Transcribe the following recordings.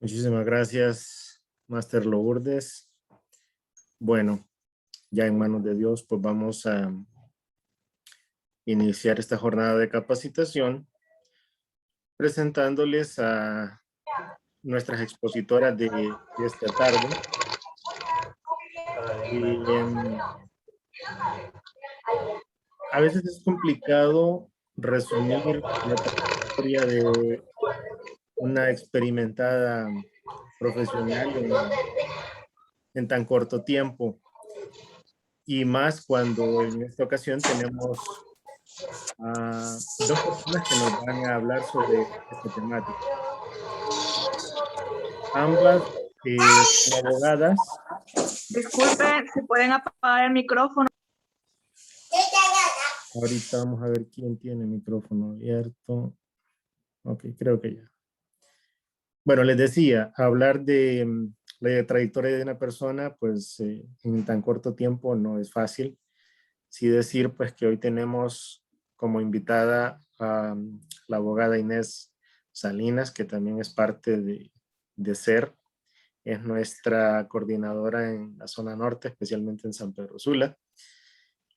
Muchísimas gracias, Máster Lourdes. Bueno, ya en manos de Dios, pues vamos a iniciar esta jornada de capacitación presentándoles a nuestras expositoras de esta tarde. A veces es complicado resumir la trayectoria de una experimentada profesional en tan corto tiempo, y más cuando en esta ocasión tenemos a dos personas que nos van a hablar sobre esta temática. Ambas son abogadas. Disculpen, ¿se pueden apagar el micrófono? Ahorita vamos a ver quién tiene el micrófono abierto. Ok, creo que ya. Bueno, les decía, hablar de la trayectoria de una persona, pues en tan corto tiempo no es fácil. Sí decir, pues, que hoy tenemos como invitada a la abogada Inés Salinas, que también es parte de SER. Es nuestra coordinadora en la zona norte, especialmente en San Pedro Sula.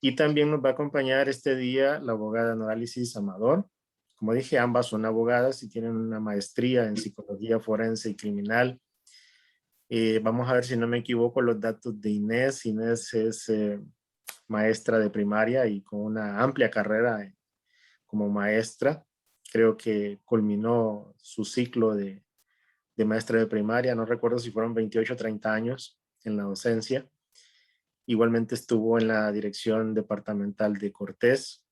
Y también nos va a acompañar este día la abogada Norálisis Amador. Como dije, ambas son abogadas y tienen una maestría en psicología forense y criminal. Vamos a ver si no me equivoco los datos de Inés. Inés es maestra de primaria y con una amplia carrera como maestra. Creo que culminó su ciclo de maestra de primaria. No recuerdo si fueron 28 o 30 años en la docencia. Igualmente estuvo en la dirección departamental de Cortés.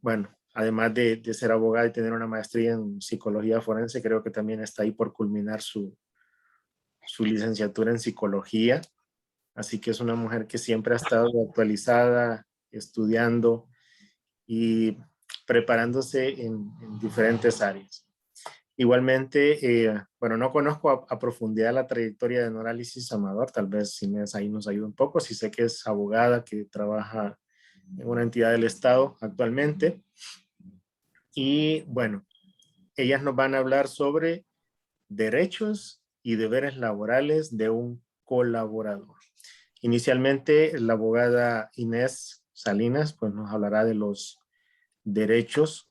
Bueno, además de ser abogada y tener una maestría en psicología forense, creo que también está ahí por culminar su licenciatura en psicología. Así que es una mujer que siempre ha estado actualizada, estudiando y preparándose en diferentes áreas. Igualmente, bueno, no conozco a profundidad la trayectoria de Norálisis Amador, tal vez Inés ahí nos ayuda un poco. Sí sé que es abogada que trabaja en una entidad del Estado actualmente. Y bueno, ellas nos van a hablar sobre derechos y deberes laborales de un colaborador. Inicialmente, la abogada Inés Salinas pues nos hablará de los derechos,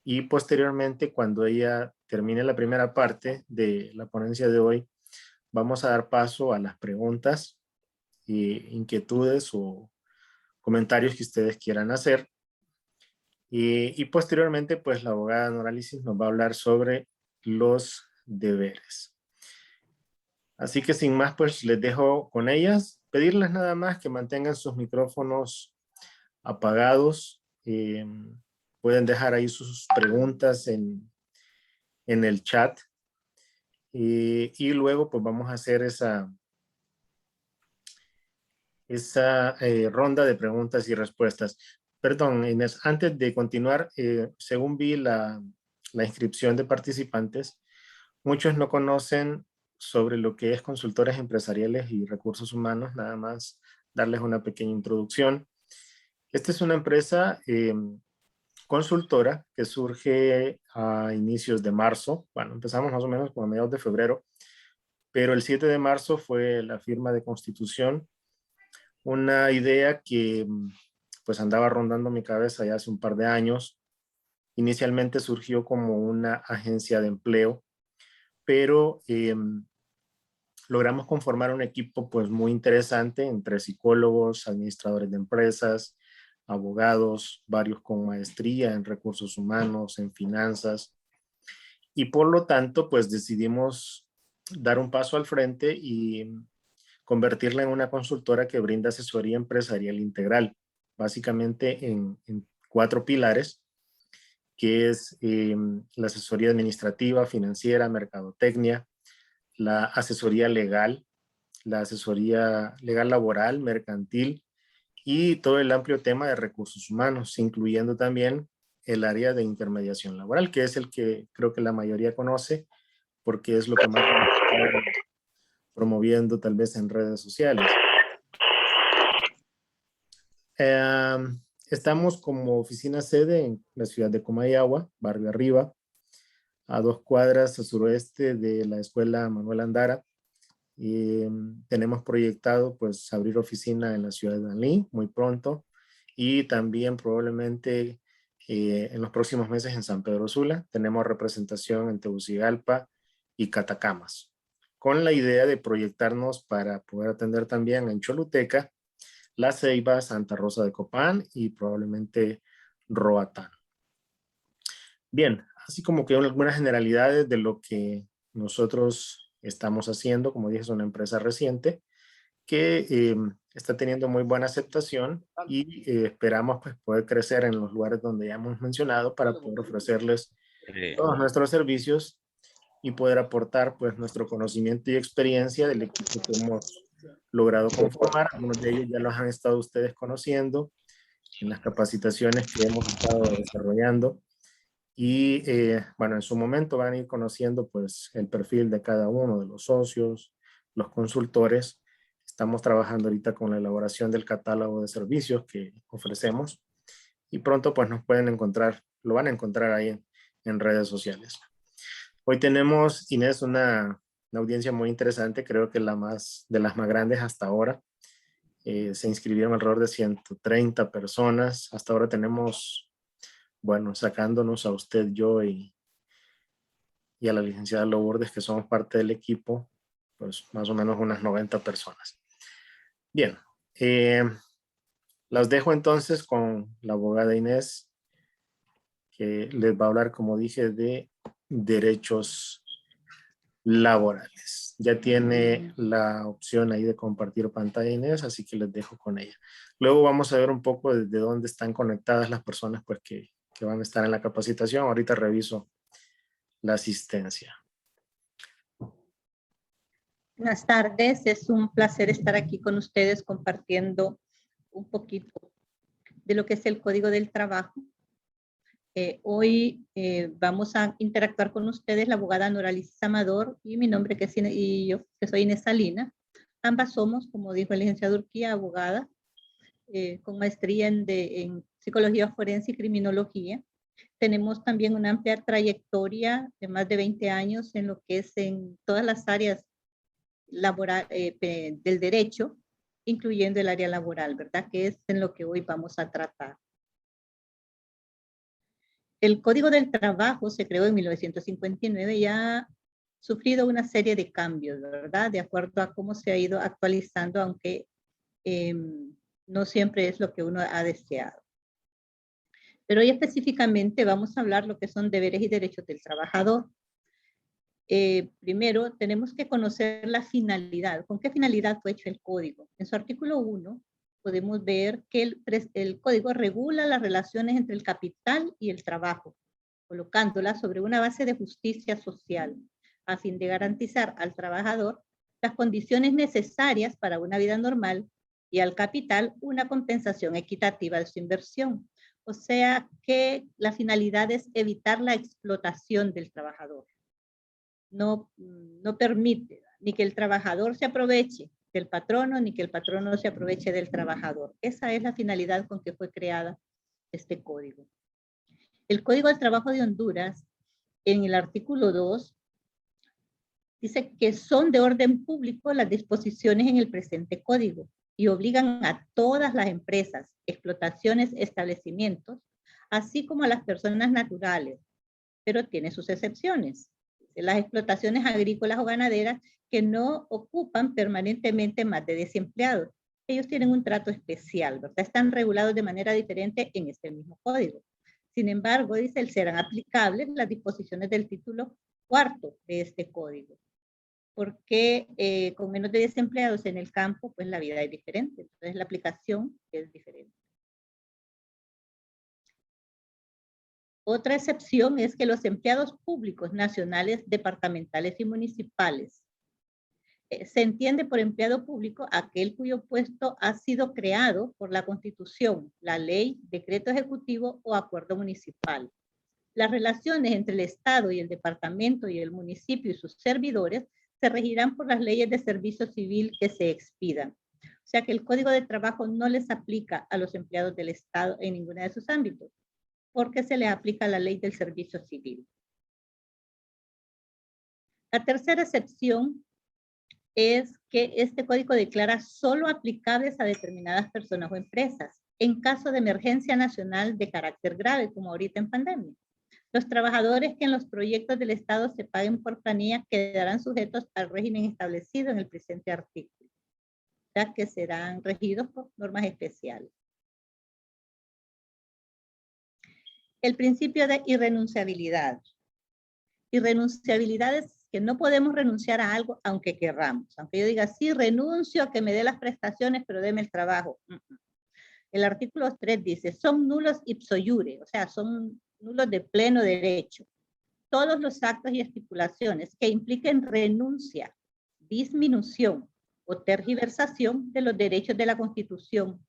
y posteriormente, cuando ella termine la primera parte de la ponencia de hoy, vamos a dar paso a las preguntas e inquietudes o comentarios que ustedes quieran hacer. Y posteriormente, pues la abogada Norálisis nos va a hablar sobre los deberes. Así que sin más, pues les dejo con ellas. Pedirles nada más que mantengan sus micrófonos apagados. Pueden dejar ahí sus preguntas en el chat. Y luego pues vamos a hacer esa ronda de preguntas y respuestas. Perdón, Inés, antes de continuar, según vi la inscripción de participantes, muchos no conocen sobre lo que es consultores empresariales y recursos humanos. Nada más darles una pequeña introducción. Esta es una empresa consultora que surge a inicios de marzo. Bueno, empezamos más o menos como a mediados de febrero, pero el 7 de marzo fue la firma de constitución. Una idea que pues andaba rondando mi cabeza ya hace un par de años. Inicialmente surgió como una agencia de empleo, pero logramos conformar un equipo pues muy interesante entre psicólogos, administradores de empresas, abogados, varios con maestría en recursos humanos, en finanzas, y por lo tanto pues decidimos dar un paso al frente y convertirla en una consultora que brinda asesoría empresarial integral, básicamente en 4 pilares, que es la asesoría administrativa, financiera, mercadotecnia, la asesoría legal, la asesoría legal laboral, mercantil, y todo el amplio tema de recursos humanos, incluyendo también el área de intermediación laboral, que es el que creo que la mayoría conoce, porque es lo que más estamos promoviendo tal vez en redes sociales. Estamos como oficina sede en la ciudad de Comayagua, Barrio Arriba. a 2 cuadras al suroeste de la Escuela Manuel Andara. Tenemos proyectado pues abrir oficina en la ciudad de Danlí muy pronto y también probablemente en los próximos meses en San Pedro Sula. Tenemos representación en Tegucigalpa y Catacamas, con la idea de proyectarnos para poder atender también en Choluteca, La Ceiba, Santa Rosa de Copán y probablemente Roatán. Bien, así como que algunas generalidades de lo que nosotros estamos haciendo. Como dije, es una empresa reciente que está teniendo muy buena aceptación y esperamos pues, poder crecer en los lugares donde ya hemos mencionado para poder ofrecerles todos nuestros servicios y poder aportar pues nuestro conocimiento y experiencia del equipo que hemos logrado conformar. Algunos de ellos ya los han estado ustedes conociendo en las capacitaciones que hemos estado desarrollando. Y bueno, en su momento van a ir conociendo pues el perfil de cada uno de los socios, los consultores. Estamos trabajando ahorita con la elaboración del catálogo de servicios que ofrecemos y pronto pues nos pueden encontrar, lo van a encontrar ahí en redes sociales. Hoy tenemos, Inés, una audiencia muy interesante, creo que de las más grandes hasta ahora. Se inscribieron alrededor de 130 personas. Hasta ahora tenemos, bueno, sacándonos a usted, yo y a la licenciada Lourdes, que somos parte del equipo, pues más o menos unas 90 personas. Bien, las dejo entonces con la abogada Inés, que les va a hablar, como dije, de derechos laborales. Ya tiene la opción ahí de compartir pantalla, Inés, así que les dejo con ella. Luego vamos a ver un poco de dónde están conectadas las personas pues, que van a estar en la capacitación. Ahorita reviso la asistencia. Buenas tardes, es un placer estar aquí con ustedes compartiendo un poquito de lo que es el Código del Trabajo. Hoy vamos a interactuar con ustedes la abogada Noraliz Amador y mi nombre y yo que soy Inés Salina. Ambas somos, como dijo el licenciado Urquía, abogada con maestría en Psicología Forense y Criminología. Tenemos también una amplia trayectoria de más de 20 años en lo que es en todas las áreas laboral, del derecho, incluyendo el área laboral, ¿verdad? Que es en lo que hoy vamos a tratar. El Código del Trabajo se creó en 1959 y ha sufrido una serie de cambios, ¿verdad? De acuerdo a cómo se ha ido actualizando, aunque no siempre es lo que uno ha deseado. Pero hoy específicamente vamos a hablar lo que son deberes y derechos del trabajador. Primero, tenemos que conocer la finalidad. ¿Con qué finalidad fue hecho el código? En su artículo 1 podemos ver que el código regula las relaciones entre el capital y el trabajo, colocándolas sobre una base de justicia social, a fin de garantizar al trabajador las condiciones necesarias para una vida normal y al capital una compensación equitativa de su inversión. O sea que la finalidad es evitar la explotación del trabajador. No permite ni que el trabajador se aproveche del patrono, ni que el patrono se aproveche del trabajador. Esa es la finalidad con que fue creada este código. El Código del Trabajo de Honduras, en el artículo 2, dice que son de orden público las disposiciones en el presente código y obligan a todas las empresas, explotaciones, establecimientos, así como a las personas naturales, pero tiene sus excepciones. Las explotaciones agrícolas o ganaderas que no ocupan permanentemente más de 10 empleados. Ellos tienen un trato especial, ¿verdad? Están regulados de manera diferente en este mismo código. Sin embargo, dice, serán aplicables las disposiciones del título 4 de este código. Porque con menos de 10 empleados en el campo, pues la vida es diferente. Entonces la aplicación es diferente. Otra excepción es que los empleados públicos nacionales, departamentales y municipales. Se entiende por empleado público aquel cuyo puesto ha sido creado por la Constitución, la ley, decreto ejecutivo o acuerdo municipal. Las relaciones entre el Estado y el departamento y el municipio y sus servidores se regirán por las leyes de servicio civil que se expidan. O sea que el Código de Trabajo no les aplica a los empleados del Estado en ninguno de sus ámbitos, porque se le aplica la ley del servicio civil. La tercera excepción es que este código declara solo aplicables a determinadas personas o empresas en caso de emergencia nacional de carácter grave, como ahorita en pandemia. Los trabajadores que en los proyectos del Estado se paguen por planilla quedarán sujetos al régimen establecido en el presente artículo, ya que serán regidos por normas especiales. El principio de irrenunciabilidad. Irrenunciabilidad es que no podemos renunciar a algo aunque querramos. Aunque yo diga, sí, renuncio a que me dé las prestaciones, pero deme el trabajo. El artículo 3 dice, son nulos ipso iure, o sea, son nulos de pleno derecho. Todos los actos y estipulaciones que impliquen renuncia, disminución o tergiversación de los derechos de la Constitución,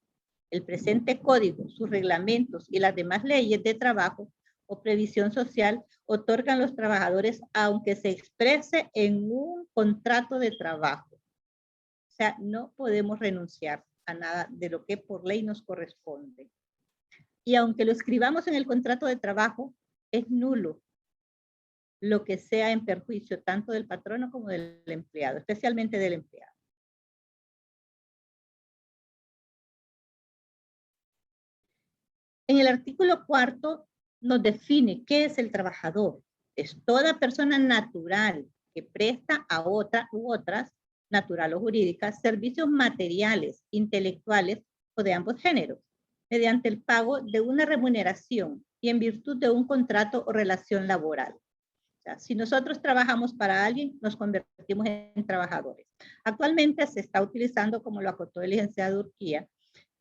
el presente código, sus reglamentos y las demás leyes de trabajo o previsión social otorgan a los trabajadores aunque se exprese en un contrato de trabajo. O sea, no podemos renunciar a nada de lo que por ley nos corresponde. Y aunque lo escribamos en el contrato de trabajo, es nulo lo que sea en perjuicio tanto del patrono como del empleado, especialmente del empleado. En el artículo 4 nos define qué es el trabajador. Es toda persona natural que presta a otra u otras, natural o jurídicas, servicios materiales, intelectuales o de ambos géneros, mediante el pago de una remuneración y en virtud de un contrato o relación laboral. O sea, si nosotros trabajamos para alguien, nos convertimos en trabajadores. Actualmente se está utilizando, como lo acotó el licenciado Urquía,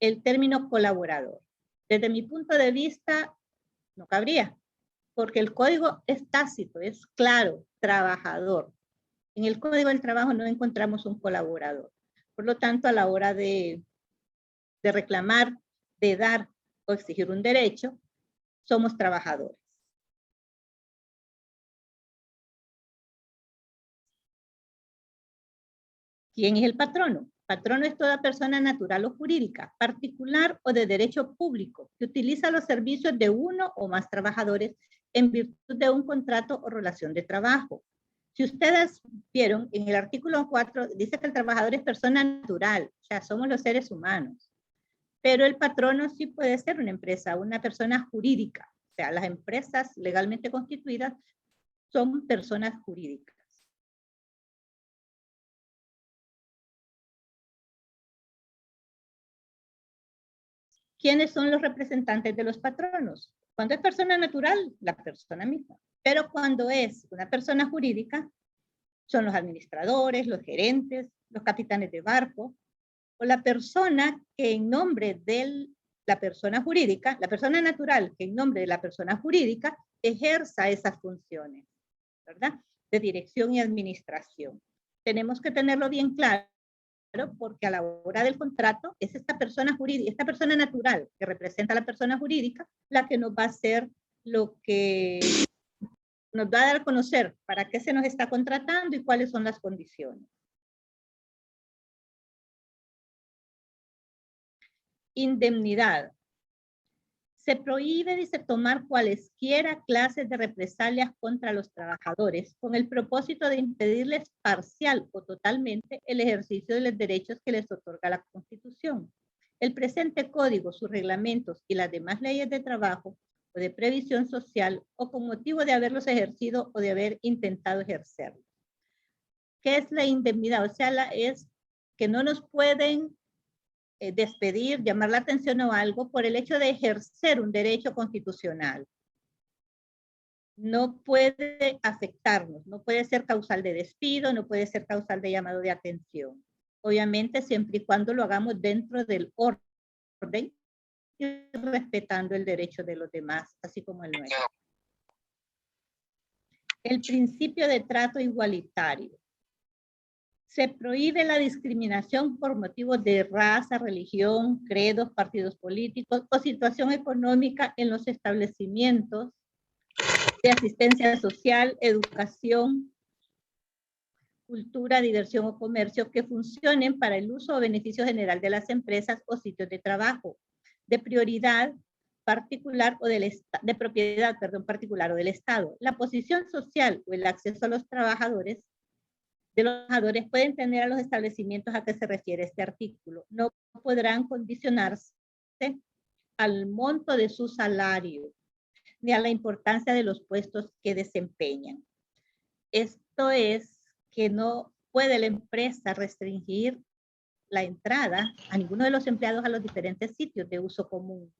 el término colaborador. Desde mi punto de vista, no cabría, porque el código es tácito, es claro, trabajador. En el código del trabajo no encontramos un colaborador. Por lo tanto, a la hora de reclamar, de dar o exigir un derecho, somos trabajadores. ¿Quién es el patrono? Patrono es toda persona natural o jurídica, particular o de derecho público, que utiliza los servicios de uno o más trabajadores en virtud de un contrato o relación de trabajo. Si ustedes vieron, en el artículo 4 dice que el trabajador es persona natural, o sea, somos los seres humanos. Pero el patrono sí puede ser una empresa, una persona jurídica. O sea, las empresas legalmente constituidas son personas jurídicas. ¿Quiénes son los representantes de los patronos? Cuando es persona natural, la persona misma. Pero cuando es una persona jurídica, son los administradores, los gerentes, los capitanes de barco, o la persona que en nombre de la persona jurídica, la persona natural que en nombre de la persona jurídica ejerza esas funciones, ¿verdad? De dirección y administración. Tenemos que tenerlo bien claro, porque a la hora del contrato es esta persona jurídica, esta persona natural que representa a la persona jurídica, la que nos va a hacer lo que nos va a dar a conocer para qué se nos está contratando y cuáles son las condiciones. Indemnidad. Se prohíbe, dice, tomar cualesquiera clases de represalias contra los trabajadores con el propósito de impedirles parcial o totalmente el ejercicio de los derechos que les otorga la Constitución. El presente código, sus reglamentos y las demás leyes de trabajo o de previsión social o con motivo de haberlos ejercido o de haber intentado ejercerlos. ¿Qué es la indemnidad? O sea, es que no nos pueden despedir, llamar la atención o algo por el hecho de ejercer un derecho constitucional. No puede afectarnos, no puede ser causal de despido, no puede ser causal de llamado de atención. Obviamente siempre y cuando lo hagamos dentro del orden y respetando el derecho de los demás, así como el nuestro. El principio de trato igualitario. Se prohíbe la discriminación por motivos de raza, religión, credos, partidos políticos o situación económica en los establecimientos de asistencia social, educación, cultura, diversión o comercio que funcionen para el uso o beneficio general de las empresas o sitios de trabajo, de prioridad particular o de propiedad, perdón, particular o del Estado. La posición social o el acceso a los trabajadores pueden tener a los establecimientos a que se refiere este artículo. No podrán condicionarse al monto de su salario ni a la importancia de los puestos que desempeñan. Esto es que no puede la empresa restringir la entrada a ninguno de los empleados a los diferentes sitios de uso común.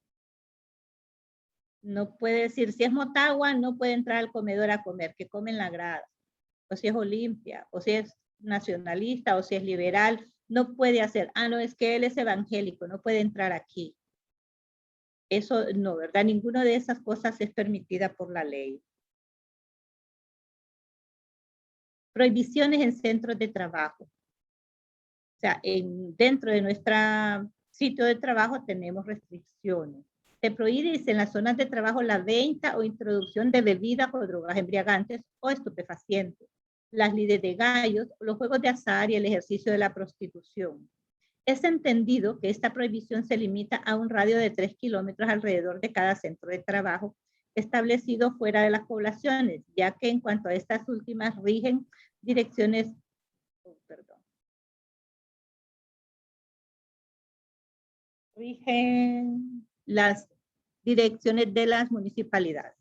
No puede decir, si es Motagua, no puede entrar al comedor a comer, que come en la grada. O si es Olimpia, o si es nacionalista, o si es liberal, no puede hacer. Ah, no, es que él es evangélico, no puede entrar aquí. Eso no, ¿verdad? Ninguna de esas cosas es permitida por la ley. Prohibiciones en centros de trabajo. O sea, dentro de nuestro sitio de trabajo tenemos restricciones. Se prohíbe en las zonas de trabajo la venta o introducción de bebidas o drogas embriagantes o estupefacientes, las lides de gallos, los juegos de azar y el ejercicio de la prostitución. Es entendido que esta prohibición se limita a un radio de 3 kilómetros alrededor de cada centro de trabajo establecido fuera de las poblaciones, ya que en cuanto a estas últimas rigen direcciones, rigen las direcciones de las municipalidades.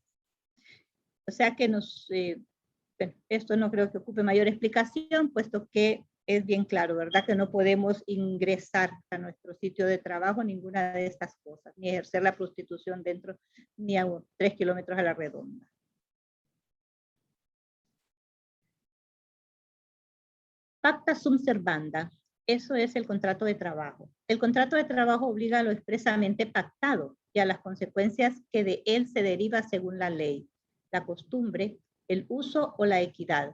O sea que bueno, esto no creo que ocupe mayor explicación, puesto que es bien claro, ¿verdad? Que no podemos ingresar a nuestro sitio de trabajo ninguna de estas cosas, ni ejercer la prostitución dentro, ni a 3 kilómetros a la redonda. Pacta sunt servanda. Eso es el contrato de trabajo. El contrato de trabajo obliga a lo expresamente pactado y a las consecuencias que de él se deriva según la ley, la costumbre, el uso o la equidad.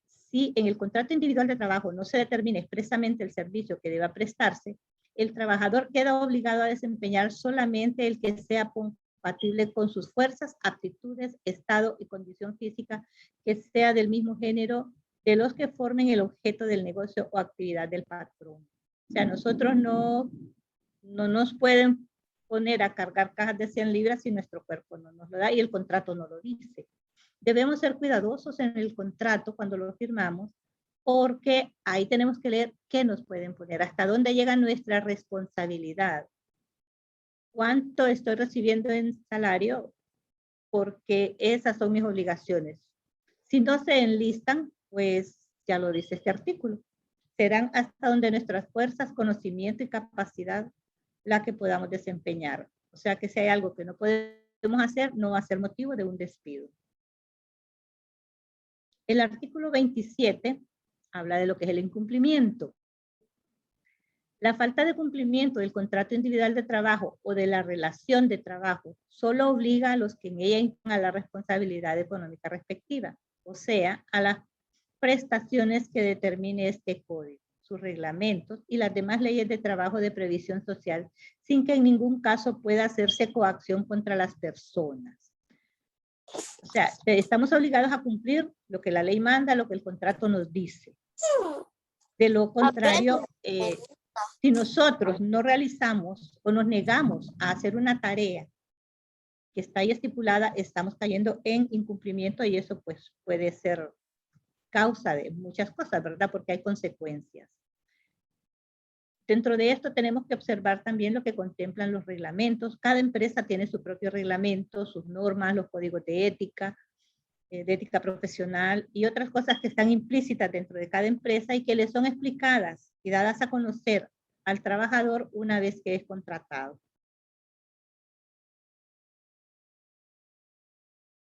Si en el contrato individual de trabajo no se determina expresamente el servicio que deba prestarse, el trabajador queda obligado a desempeñar solamente el que sea compatible con sus fuerzas, aptitudes, estado y condición física, que sea del mismo género de los que formen el objeto del negocio o actividad del patrón. O sea, nosotros no nos pueden poner a cargar cajas de 100 libras si nuestro cuerpo no nos lo da y el contrato no lo dice. Debemos ser cuidadosos en el contrato cuando lo firmamos, porque ahí tenemos que leer qué nos pueden poner, hasta dónde llega nuestra responsabilidad. ¿Cuánto estoy recibiendo en salario? Porque esas son mis obligaciones. Si no se enlistan, pues ya lo dice este artículo. Serán hasta donde nuestras fuerzas, conocimiento y capacidad la que podamos desempeñar. O sea que si hay algo que no podemos hacer, no va a ser motivo de un despido. El artículo 27 habla de lo que es el incumplimiento. La falta de cumplimiento del contrato individual de trabajo o de la relación de trabajo solo obliga a los que en ella incurran a la responsabilidad económica respectiva, o sea, a las prestaciones que determine este código, sus reglamentos y las demás leyes de trabajo de previsión social, sin que en ningún caso pueda hacerse coacción contra las personas. O sea, estamos obligados a cumplir lo que la ley manda, lo que el contrato nos dice. De lo contrario, si nosotros no realizamos o nos negamos a hacer una tarea que está ahí estipulada, estamos cayendo en incumplimiento y eso pues puede ser causa de muchas cosas, ¿verdad? Porque hay consecuencias. Dentro de esto tenemos que observar también lo que contemplan los reglamentos. Cada empresa tiene su propio reglamento, sus normas, los códigos de ética profesional y otras cosas que están implícitas dentro de cada empresa y que le son explicadas y dadas a conocer al trabajador una vez que es contratado.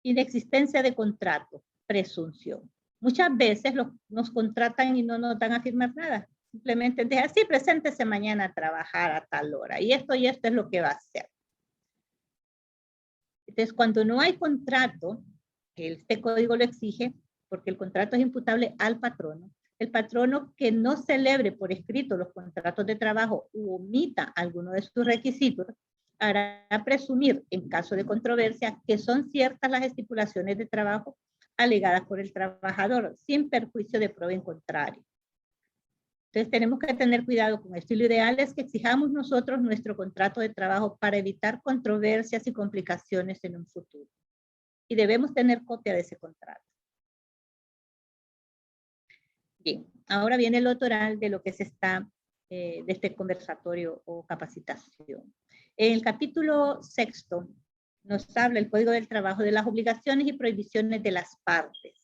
Inexistencia de contrato, presunción. Muchas veces nos contratan y no nos dan a firmar nada. Simplemente deja así, preséntese mañana a trabajar a tal hora. Y esto es lo que va a hacer. Entonces, cuando no hay contrato, que este código lo exige, porque el contrato es imputable al patrono, el patrono que no celebre por escrito los contratos de trabajo u omita alguno de sus requisitos, hará presumir, en caso de controversia, que son ciertas las estipulaciones de trabajo alegadas por el trabajador, sin perjuicio de prueba en contrario. Entonces tenemos que tener cuidado con esto. Y lo ideal es que exijamos nosotros nuestro contrato de trabajo para evitar controversias y complicaciones en un futuro. Y debemos tener copia de ese contrato. Bien, ahora viene el oral de lo que se está, de este conversatorio o capacitación. En el capítulo 6 nos habla el Código del Trabajo de las obligaciones y prohibiciones de las partes.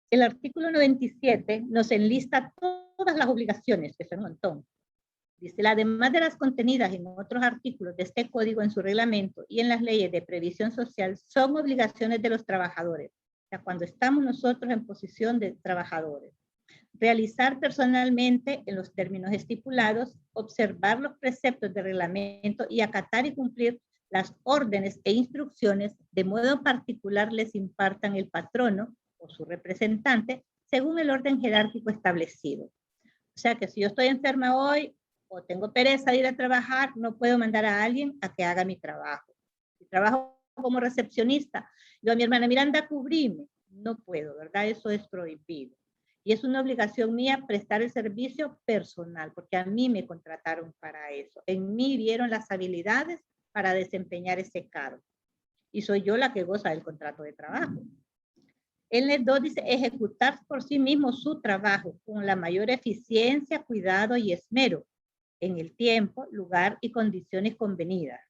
El artículo 97 nos enlista todas las obligaciones, que son un montón. Dice, además de las contenidas en otros artículos de este código en su reglamento y en las leyes de previsión social, son obligaciones de los trabajadores. O sea, cuando estamos nosotros en posición de trabajadores. Realizar personalmente, en los términos estipulados, observar los preceptos de reglamento y acatar y cumplir las órdenes e instrucciones, de modo particular les impartan el patrono o su representante, según el orden jerárquico establecido. O sea que si yo estoy enferma hoy o tengo pereza de ir a trabajar, no puedo mandar a alguien a que haga mi trabajo. Si trabajo como recepcionista, yo a mi hermana Miranda, cubríme. No puedo, ¿verdad? Eso es prohibido. Y es una obligación mía prestar el servicio personal, porque a mí me contrataron para eso. En mí vieron las habilidades para desempeñar ese cargo. Y soy yo la que goza del contrato de trabajo. El 2 dice, ejecutar por sí mismo su trabajo con la mayor eficiencia, cuidado y esmero, en el tiempo, lugar y condiciones convenidas.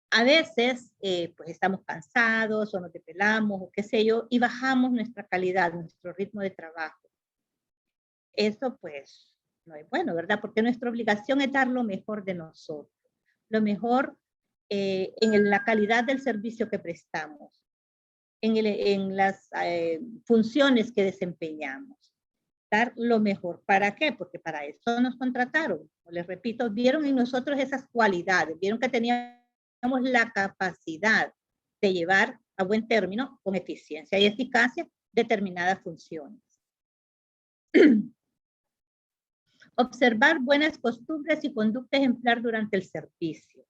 A veces, pues estamos cansados o nos depelamos o qué sé yo, y bajamos nuestra calidad, nuestro ritmo de trabajo. Eso pues no es bueno, ¿verdad? Porque nuestra obligación es dar lo mejor de nosotros, lo mejor en la calidad del servicio que prestamos, en las funciones que desempeñamos. Dar lo mejor. ¿Para qué? Porque para eso nos contrataron. Les repito, vieron en nosotros esas cualidades, vieron que teníamos la capacidad de llevar a buen término, con eficiencia y eficacia, determinadas funciones. Observar buenas costumbres y conducta ejemplar durante el servicio.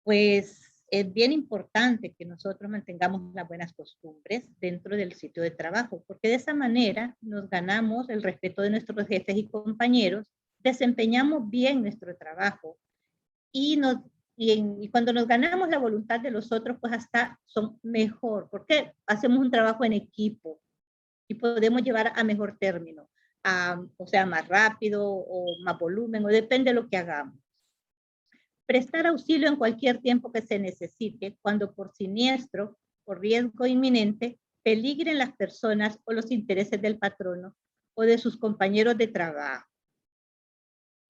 Pues es bien importante que nosotros mantengamos las buenas costumbres dentro del sitio de trabajo, porque de esa manera nos ganamos el respeto de nuestros jefes y compañeros, desempeñamos bien nuestro trabajo y cuando nos ganamos la voluntad de los otros, pues hasta son mejor, porque hacemos un trabajo en equipo y podemos llevar a mejor término, o sea, más rápido o más volumen, o depende de lo que hagamos. Prestar auxilio en cualquier tiempo que se necesite, cuando por siniestro o riesgo inminente peligren las personas o los intereses del patrono o de sus compañeros de trabajo.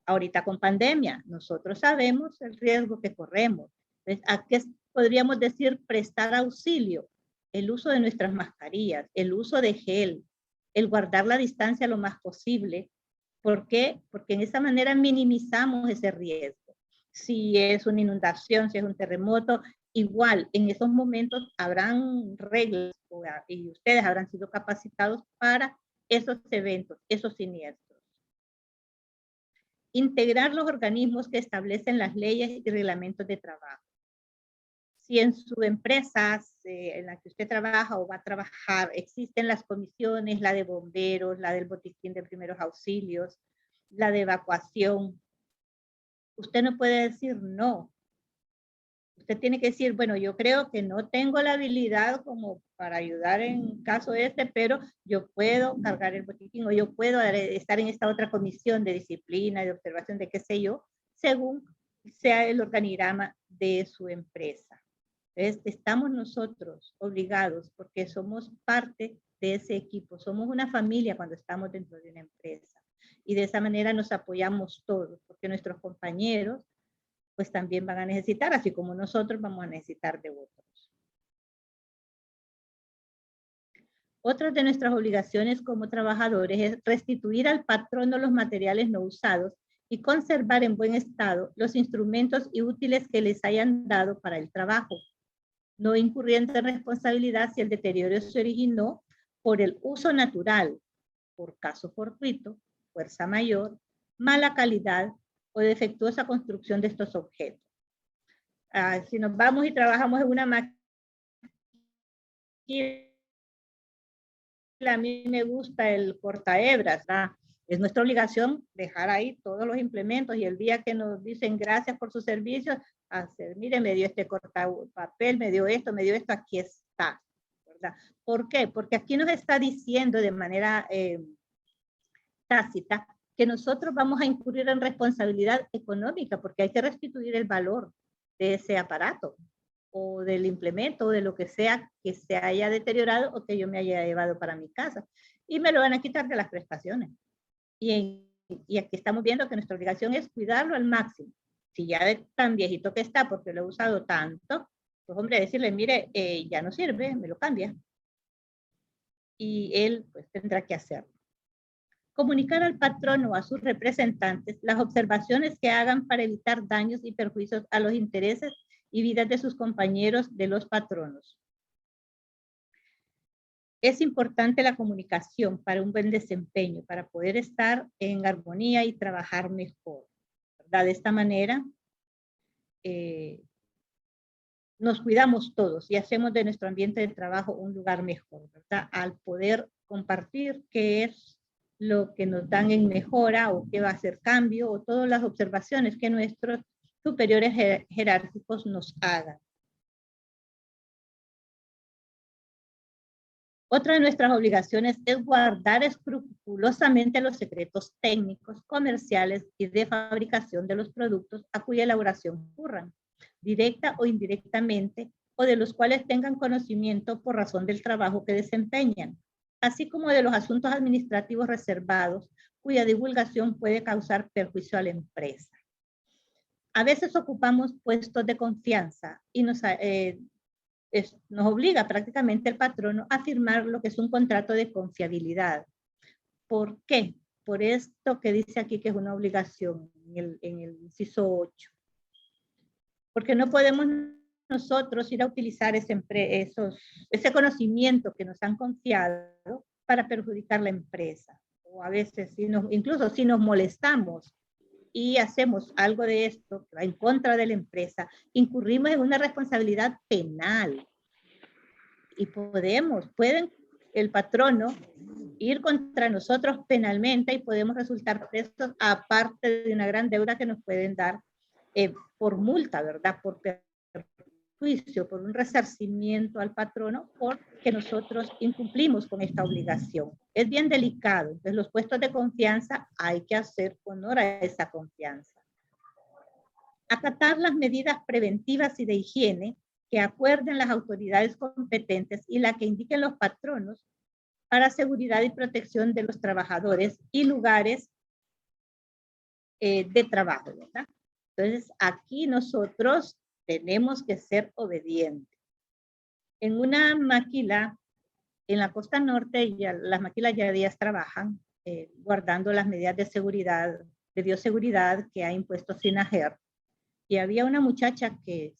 Ahorita con pandemia, nosotros sabemos el riesgo que corremos. Entonces, ¿a qué podríamos decir prestar auxilio? El uso de nuestras mascarillas, el uso de gel, el guardar la distancia lo más posible. ¿Por qué? Porque en esa manera minimizamos ese riesgo. Si es una inundación, si es un terremoto, igual en esos momentos habrán reglas y ustedes habrán sido capacitados para esos eventos, esos siniestros. Integrar los organismos que establecen las leyes y reglamentos de trabajo. Si en su empresa en la que usted trabaja o va a trabajar, existen las comisiones, la de bomberos, la del botiquín de primeros auxilios, la de evacuación, usted no puede decir no. Usted tiene que decir, bueno, yo creo que no tengo la habilidad como para ayudar en caso pero yo puedo cargar el botiquín o yo puedo estar en esta otra comisión de disciplina, de observación, de qué sé yo, según sea el organigrama de su empresa. Entonces, estamos nosotros obligados porque somos parte de ese equipo, somos una familia cuando estamos dentro de una empresa. Y de esa manera nos apoyamos todos, porque nuestros compañeros pues también van a necesitar, así como nosotros vamos a necesitar de otros. Otra de nuestras obligaciones como trabajadores es restituir al patrono los materiales no usados y conservar en buen estado los instrumentos y útiles que les hayan dado para el trabajo, no incurriendo en responsabilidad si el deterioro se originó por el uso natural, por caso fortuito, fuerza mayor, mala calidad o defectuosa construcción de estos objetos. Si nos vamos y trabajamos en una máquina a mí me gusta el cortaebras, ¿verdad? Es nuestra obligación dejar ahí todos los implementos y el día que nos dicen gracias por sus servicios, hacer, mire, me dio este cortapapel, me dio esto, aquí está, ¿verdad? ¿Por qué? Porque aquí nos está diciendo de manera tácita que nosotros vamos a incurrir en responsabilidad económica porque hay que restituir el valor de ese aparato o del implemento o de lo que sea que se haya deteriorado o que yo me haya llevado para mi casa. Y me lo van a quitar de las prestaciones. Y aquí estamos viendo que nuestra obligación es cuidarlo al máximo. Si ya de tan viejito que está porque lo he usado tanto, pues hombre, decirle, mire, ya no sirve, me lo cambia. Y él pues tendrá que hacerlo. Comunicar al patrón o a sus representantes las observaciones que hagan para evitar daños y perjuicios a los intereses y vidas de sus compañeros de los patronos. Es importante la comunicación para un buen desempeño, para poder estar en armonía y trabajar mejor, ¿verdad? De esta manera nos cuidamos todos y hacemos de nuestro ambiente de trabajo un lugar mejor, ¿verdad? Al poder compartir qué es lo que nos dan en mejora o qué va a hacer cambio o todas las observaciones que nuestros superiores jerárquicos nos hagan. Otra de nuestras obligaciones es guardar escrupulosamente los secretos técnicos, comerciales y de fabricación de los productos a cuya elaboración ocurran, directa o indirectamente, o de los cuales tengan conocimiento por razón del trabajo que desempeñan, así como de los asuntos administrativos reservados, cuya divulgación puede causar perjuicio a la empresa. A veces ocupamos puestos de confianza y nos obliga prácticamente el patrono a firmar lo que es un contrato de confiabilidad. ¿Por qué? Por esto que dice aquí que es una obligación en el inciso 8. Porque no podemos nosotros ir a utilizar ese conocimiento que nos han confiado para perjudicar la empresa. O a veces, incluso si nos molestamos y hacemos algo de esto que va en contra de la empresa, incurrimos en una responsabilidad penal. Y pueden el patrono ir contra nosotros penalmente y podemos resultar presos, aparte de una gran deuda que nos pueden dar por multa, ¿verdad? Por perjuicio, por un resarcimiento al patrono, porque nosotros incumplimos con esta obligación. Es bien delicado. Entonces, los puestos de confianza hay que hacer honor a esa confianza. Acatar las medidas preventivas y de higiene que acuerden las autoridades competentes y la que indiquen los patronos para seguridad y protección de los trabajadores y lugares de trabajo, ¿verdad? Entonces, aquí nosotros tenemos que ser obedientes. En una maquila, en la costa norte, las maquilas ya días trabajan guardando las medidas de seguridad, de bioseguridad que ha impuesto SINAGER. Y había una muchacha que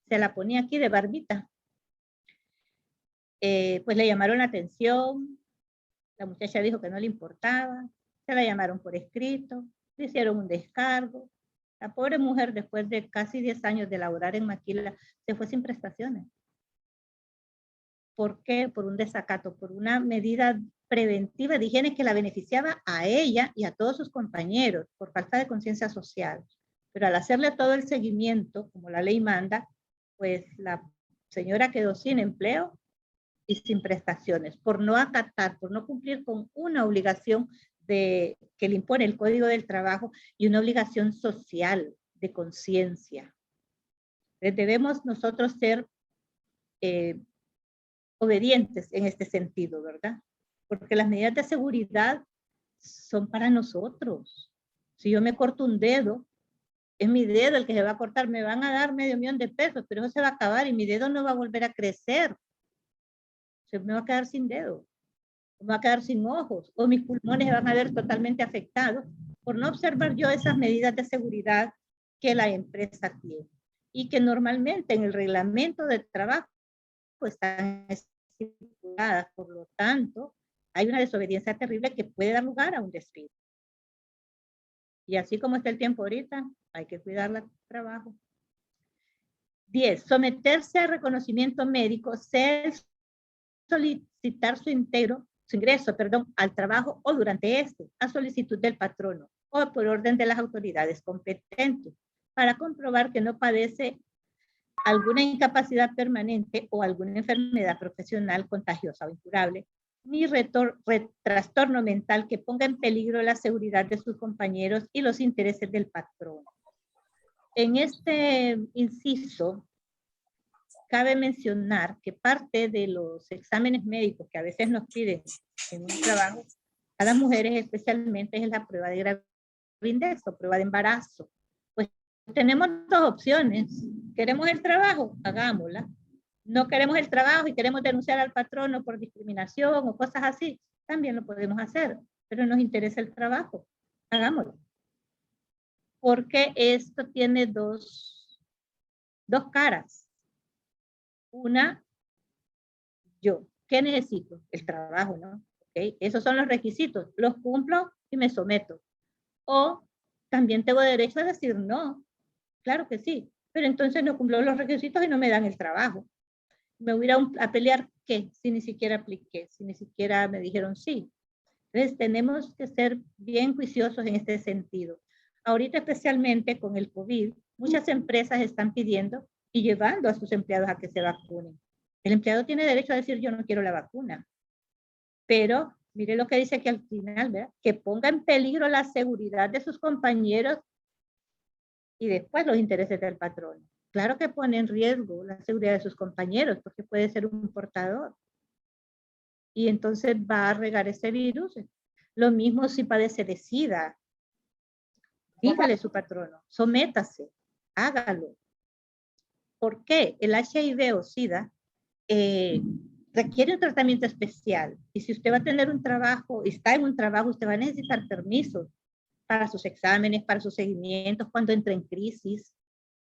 se la ponía aquí de barbita. Pues le llamaron la atención, la muchacha dijo que no le importaba, se la llamaron por escrito, le hicieron un descargo. La pobre mujer, después de casi 10 años de laborar en maquila, se fue sin prestaciones. ¿Por qué? Por un desacato, por una medida preventiva de higiene que la beneficiaba a ella y a todos sus compañeros, por falta de conciencia social. Pero al hacerle todo el seguimiento, como la ley manda, pues la señora quedó sin empleo y sin prestaciones, por no acatar, por no cumplir con una obligación que le impone el Código del Trabajo y una obligación social de conciencia. Debemos nosotros ser obedientes en este sentido, ¿verdad? Porque las medidas de seguridad son para nosotros. Si yo me corto un dedo, es mi dedo el que se va a cortar, me van a dar $500,000 de pesos, pero eso se va a acabar y mi dedo no va a volver a crecer. Se me va a quedar sin dedo, me va a quedar sin ojos, o mis pulmones se van a ver totalmente afectados por no observar yo esas medidas de seguridad que la empresa tiene y que normalmente en el reglamento de trabajo están estipuladas. Por lo tanto, hay una desobediencia terrible que puede dar lugar a un despido. Y así como está el tiempo ahorita, hay que cuidar el trabajo. 10. Someterse a reconocimiento médico, sea el solicitar su ingreso al trabajo o durante este, a solicitud del patrono o por orden de las autoridades competentes, para comprobar que no padece alguna incapacidad permanente o alguna enfermedad profesional contagiosa o incurable, ni trastorno mental que ponga en peligro la seguridad de sus compañeros y los intereses del patrón. En este inciso, cabe mencionar que parte de los exámenes médicos que a veces nos piden en un trabajo, a las mujeres especialmente, es la prueba de gravidez o prueba de embarazo. Pues tenemos dos opciones. ¿Queremos el trabajo? Hagámosla. No queremos el trabajo y queremos denunciar al patrono por discriminación o cosas así, también lo podemos hacer, pero nos interesa el trabajo. Hagámoslo. Porque esto tiene dos caras. Una, yo, ¿qué necesito? El trabajo, ¿no? ¿Okay? Esos son los requisitos, los cumplo y me someto. O también tengo derecho a decir no, claro que sí, pero entonces no cumplo los requisitos y no me dan el trabajo. Me voy a pelear, ¿qué? Si ni siquiera apliqué, si ni siquiera me dijeron sí. Entonces tenemos que ser bien juiciosos en este sentido. Ahorita especialmente con el COVID, muchas empresas están pidiendo y llevando a sus empleados a que se vacunen. El empleado tiene derecho a decir yo no quiero la vacuna, pero mire lo que dice aquí al final, ¿verdad? Que ponga en peligro la seguridad de sus compañeros y después los intereses del patrón. Claro que pone en riesgo la seguridad de sus compañeros porque puede ser un portador. Y entonces va a regar ese virus. Lo mismo si padece de SIDA. Dígale a su patrono, sométase, hágalo. ¿Por qué? El HIV o SIDA requiere un tratamiento especial. Y si usted va a tener un trabajo, está en un trabajo, usted va a necesitar permisos para sus exámenes, para sus seguimientos, cuando entre en crisis.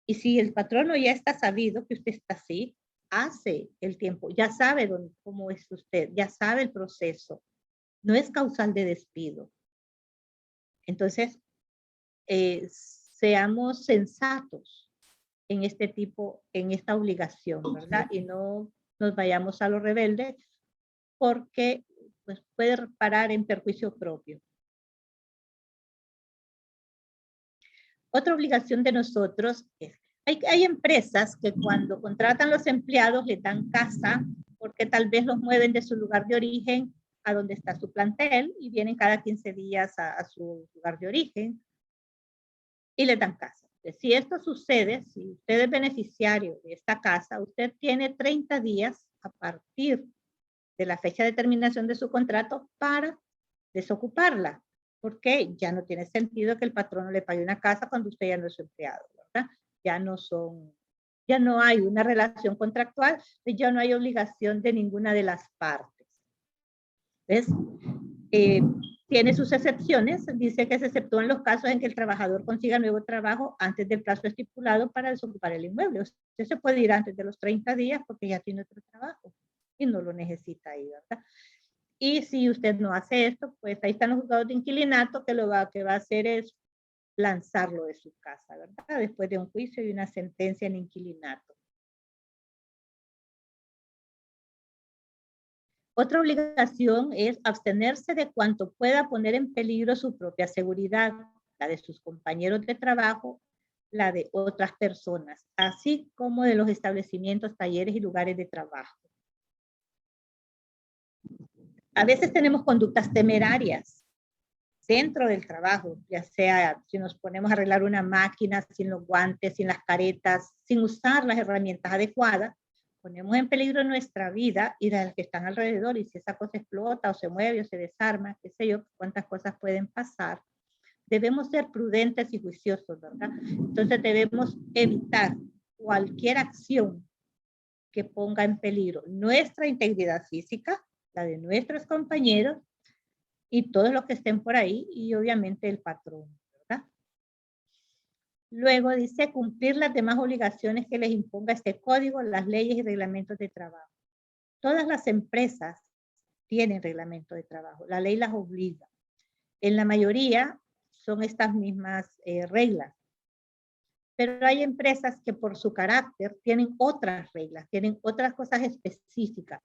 Y si el patrono ya está sabido que usted está así, hace el tiempo, ya sabe cómo es usted, ya sabe el proceso. No es causal de despido. Entonces, seamos sensatos en esta obligación, ¿verdad? Y no nos vayamos a lo rebelde porque pues, puede parar en perjuicio propio. Otra obligación de nosotros es, hay empresas que cuando contratan los empleados les dan casa porque tal vez los mueven de su lugar de origen a donde está su plantel y vienen cada 15 días a su lugar de origen y les dan casa. Si esto sucede, si usted es beneficiario de esta casa, usted tiene 30 días a partir de la fecha de terminación de su contrato para desocuparla, porque ya no tiene sentido que el patrono le pague una casa cuando usted ya no es su empleado, ¿verdad? Ya no hay una relación contractual, ya no hay obligación de ninguna de las partes. ¿Ves? Tiene sus excepciones, dice que se exceptúan los casos en que el trabajador consiga nuevo trabajo antes del plazo estipulado para desocupar el inmueble. Usted se puede ir antes de los 30 días porque ya tiene otro trabajo y no lo necesita ahí, ¿verdad? Y si usted no hace esto, pues ahí están los juzgados de inquilinato que lo que va a hacer es lanzarlo de su casa, ¿verdad? Después de un juicio y una sentencia en inquilinato. Otra obligación es abstenerse de cuanto pueda poner en peligro su propia seguridad, la de sus compañeros de trabajo, la de otras personas, así como de los establecimientos, talleres y lugares de trabajo. A veces tenemos conductas temerarias dentro del trabajo, ya sea si nos ponemos a arreglar una máquina sin los guantes, sin las caretas, sin usar las herramientas adecuadas, ponemos en peligro nuestra vida y la de los que están alrededor, y si esa cosa explota o se mueve o se desarma, qué sé yo, cuántas cosas pueden pasar. Debemos ser prudentes y juiciosos, ¿verdad? Entonces debemos evitar cualquier acción que ponga en peligro nuestra integridad física, la de nuestros compañeros y todos los que estén por ahí, y obviamente el patrón, ¿verdad? Luego dice cumplir las demás obligaciones que les imponga este código, las leyes y reglamentos de trabajo. Todas las empresas tienen reglamento de trabajo, la ley las obliga. En la mayoría son estas mismas reglas. Pero hay empresas que por su carácter tienen otras reglas, tienen otras cosas específicas.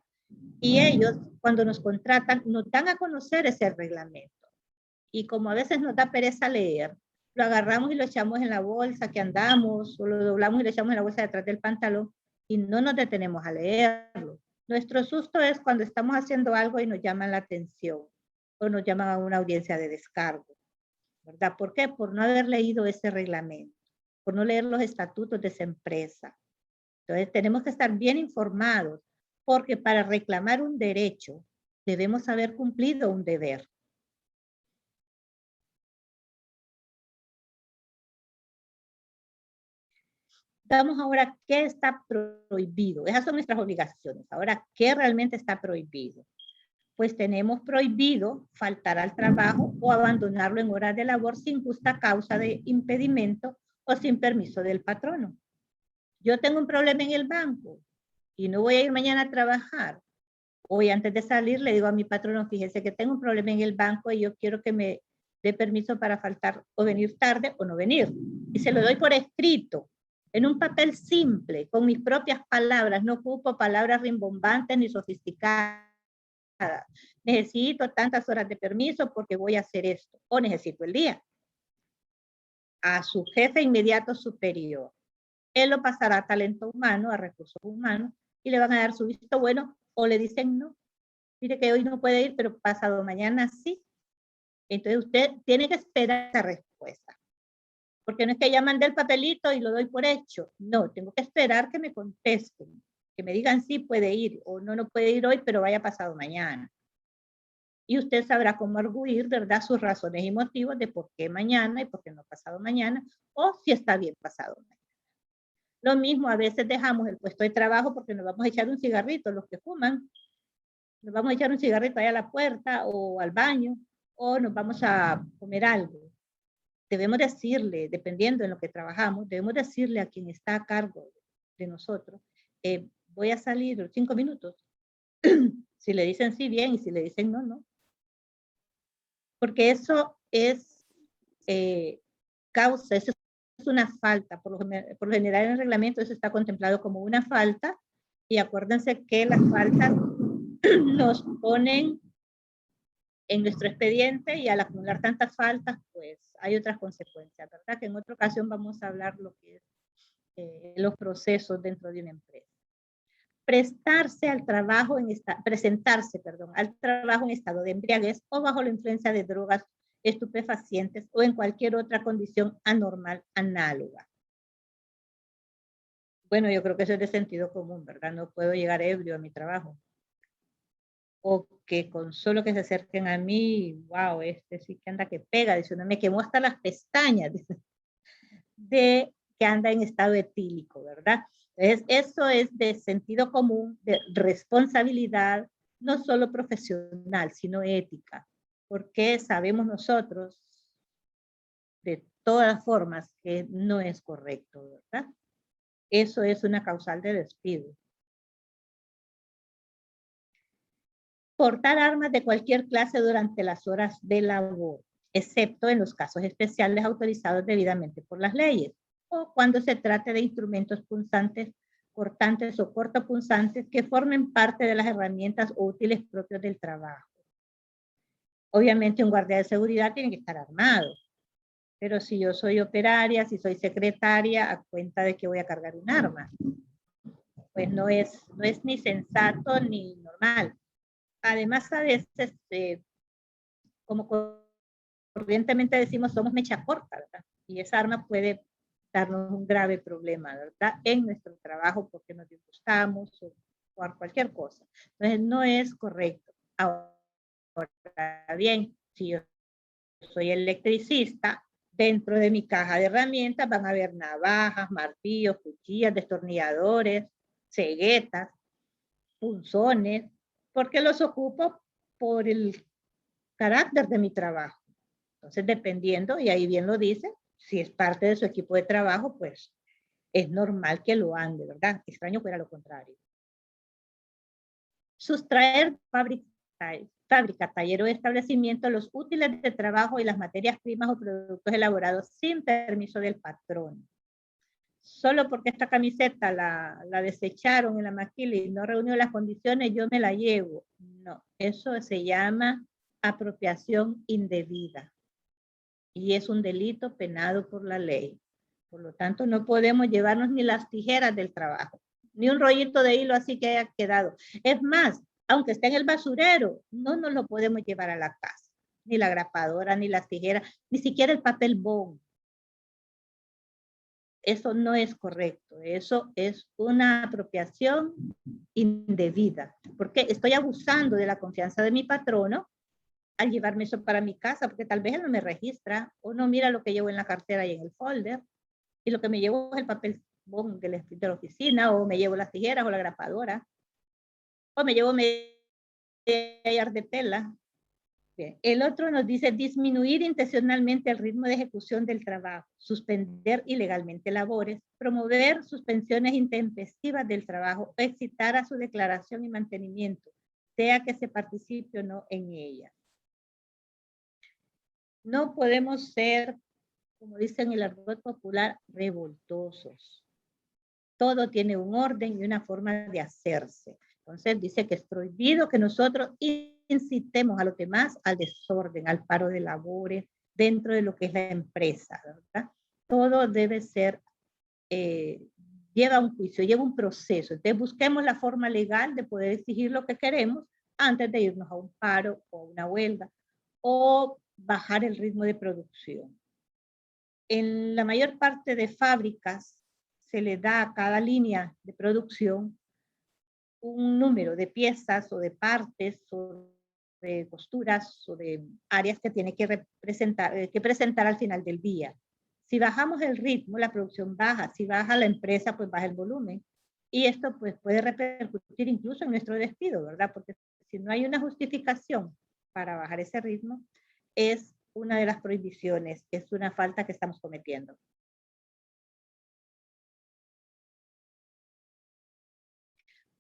Y ellos, cuando nos contratan, nos dan a conocer ese reglamento. Y como a veces nos da pereza leer, lo agarramos y lo echamos en la bolsa que andamos, o lo doblamos y lo echamos en la bolsa detrás del pantalón, y no nos detenemos a leerlo. Nuestro susto es cuando estamos haciendo algo y nos llaman la atención, o nos llaman a una audiencia de descargo, ¿verdad? ¿Por qué? Por no haber leído ese reglamento, por no leer los estatutos de esa empresa. Entonces tenemos que estar bien informados, porque para reclamar un derecho debemos haber cumplido un deber. Vamos ahora, ¿qué está prohibido? Esas son nuestras obligaciones. Ahora, ¿qué realmente está prohibido? Pues tenemos prohibido faltar al trabajo o abandonarlo en horas de labor sin justa causa de impedimento o sin permiso del patrono. Yo tengo un problema en el banco y no voy a ir mañana a trabajar. Hoy antes de salir le digo a mi patrono, fíjese que tengo un problema en el banco y yo quiero que me dé permiso para faltar o venir tarde o no venir. Y se lo doy por escrito, en un papel simple, con mis propias palabras. No ocupo palabras rimbombantes ni sofisticadas. Necesito tantas horas de permiso porque voy a hacer esto. O necesito el día. A su jefe inmediato superior. Él lo pasará a talento humano, a recursos humanos, y le van a dar su visto bueno o le dicen no. Mire que hoy no puede ir, pero pasado mañana sí. Entonces usted tiene que esperar esa respuesta. Porque no es que ya mandé el papelito y lo doy por hecho. No, tengo que esperar que me contesten, que me digan sí puede ir o no, no puede ir hoy, pero vaya pasado mañana. Y usted sabrá cómo arguir, ¿verdad?, sus razones y motivos de por qué mañana y por qué no pasado mañana, o si está bien pasado mañana. Lo mismo, a veces dejamos el puesto de trabajo porque nos vamos a echar un cigarrito, los que fuman, nos vamos a echar un cigarrito ahí a la puerta o al baño, o nos vamos a comer algo. Debemos decirle, dependiendo en lo que trabajamos, debemos decirle a quien está a cargo de nosotros, voy a salir 5 minutos. Si le dicen sí, bien, y si le dicen no, no. Porque eso es causa, eso es una falta. Por lo general en el reglamento eso está contemplado como una falta, y acuérdense que las faltas nos ponen en nuestro expediente, y al acumular tantas faltas, pues hay otras consecuencias, ¿verdad? Que en otra ocasión vamos a hablar lo que es los procesos dentro de una empresa. Presentarse al trabajo en estado de embriaguez o bajo la influencia de drogas estupefacientes o en cualquier otra condición anormal análoga. Bueno, yo creo que eso es de sentido común, ¿verdad? No puedo llegar ebrio a mi trabajo. O que con solo que se acerquen a mí, wow, este sí que anda que pega, dice, no, me quemó hasta las pestañas, de que anda en estado etílico, ¿verdad? Entonces, eso es de sentido común, de responsabilidad, no solo profesional, sino ética, porque sabemos nosotros, de todas formas, que no es correcto, ¿verdad? Eso es una causal de despido. Portar armas de cualquier clase durante las horas de labor, excepto en los casos especiales autorizados debidamente por las leyes, o cuando se trate de instrumentos punzantes, cortantes o cortopunzantes que formen parte de las herramientas o útiles propios del trabajo. Obviamente un guardia de seguridad tiene que estar armado, pero si yo soy operaria, si soy secretaria, a cuenta de que voy a cargar un arma, pues no es ni sensato ni normal. Además, a veces, como corrientemente decimos, somos mecha corta, ¿verdad? Y esa arma puede darnos un grave problema, ¿verdad? En nuestro trabajo porque nos disgustamos o por cualquier cosa. Entonces, no es correcto. Ahora bien, si yo soy electricista, dentro de mi caja de herramientas van a haber navajas, martillos, cuchillas, destornilladores, ceguetas, punzones, porque los ocupo por el carácter de mi trabajo. Entonces, dependiendo, y ahí bien lo dice, si es parte de su equipo de trabajo, pues es normal que lo ande, ¿verdad? Extraño fuera lo contrario. Sustraer fábrica, taller o establecimiento los útiles de trabajo y las materias primas o productos elaborados sin permiso del patrón. solo porque esta camiseta la desecharon en la maquila y no reunió las condiciones, yo me la llevo. No, eso se llama apropiación indebida y es un delito penado por la ley. Por lo tanto, no podemos llevarnos ni las tijeras del trabajo, ni un rollito de hilo así que haya quedado. Es más, aunque esté en el basurero, no nos lo podemos llevar a la casa, ni la grapadora, ni las tijeras, ni siquiera el papel bond. Eso no es correcto, eso es una apropiación indebida, porque estoy abusando de la confianza de mi patrono al llevarme eso para mi casa, porque tal vez él no me registra, o no mira lo que llevo en la cartera y en el folder, y lo que me llevo es el papel bond de la oficina, o me llevo las tijeras o la grapadora, o me llevo medias de tela. Bien. El otro nos dice disminuir intencionalmente el ritmo de ejecución del trabajo, suspender ilegalmente labores, promover suspensiones intempestivas del trabajo, excitar a su declaración y mantenimiento, sea que se participe o no en ella. No podemos ser, como dicen en el argot popular, revoltosos. Todo tiene un orden y una forma de hacerse. Entonces dice que es prohibido que nosotros incitemos a los demás al desorden, al paro de labores dentro de lo que es la empresa, ¿verdad? Todo debe ser, lleva un juicio, lleva un proceso. Entonces busquemos la forma legal de poder exigir lo que queremos antes de irnos a un paro o una huelga o bajar el ritmo de producción. En la mayor parte de fábricas se le da a cada línea de producción un número de piezas o de partes o de costuras o de áreas que tiene que presentar al final del día. Si bajamos el ritmo, la producción baja. Si baja la empresa, pues baja el volumen. Y esto pues puede repercutir incluso en nuestro despido, ¿verdad? Porque si no hay una justificación para bajar ese ritmo, es una de las prohibiciones, es una falta que estamos cometiendo.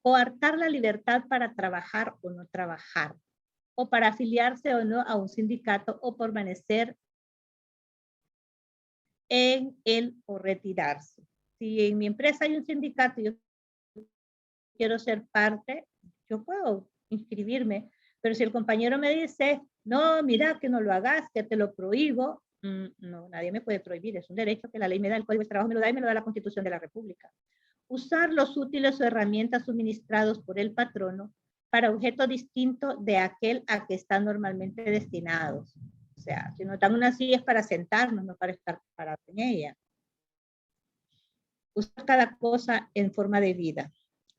Coartar la libertad para trabajar o no trabajar, o para afiliarse o no a un sindicato o permanecer en él o retirarse. Si en mi empresa hay un sindicato y yo quiero ser parte, yo puedo inscribirme, pero si el compañero me dice, no, mira, que no lo hagas, que te lo prohíbo, no, nadie me puede prohibir, es un derecho que la ley me da, el Código de Trabajo me lo da y me lo da la Constitución de la República. Usar los útiles o herramientas suministrados por el patrono para objeto distinto de aquel a que están normalmente destinados. O sea, si nos dan una silla es para sentarnos, no para estar parados en ella. Usar cada cosa en forma de vida.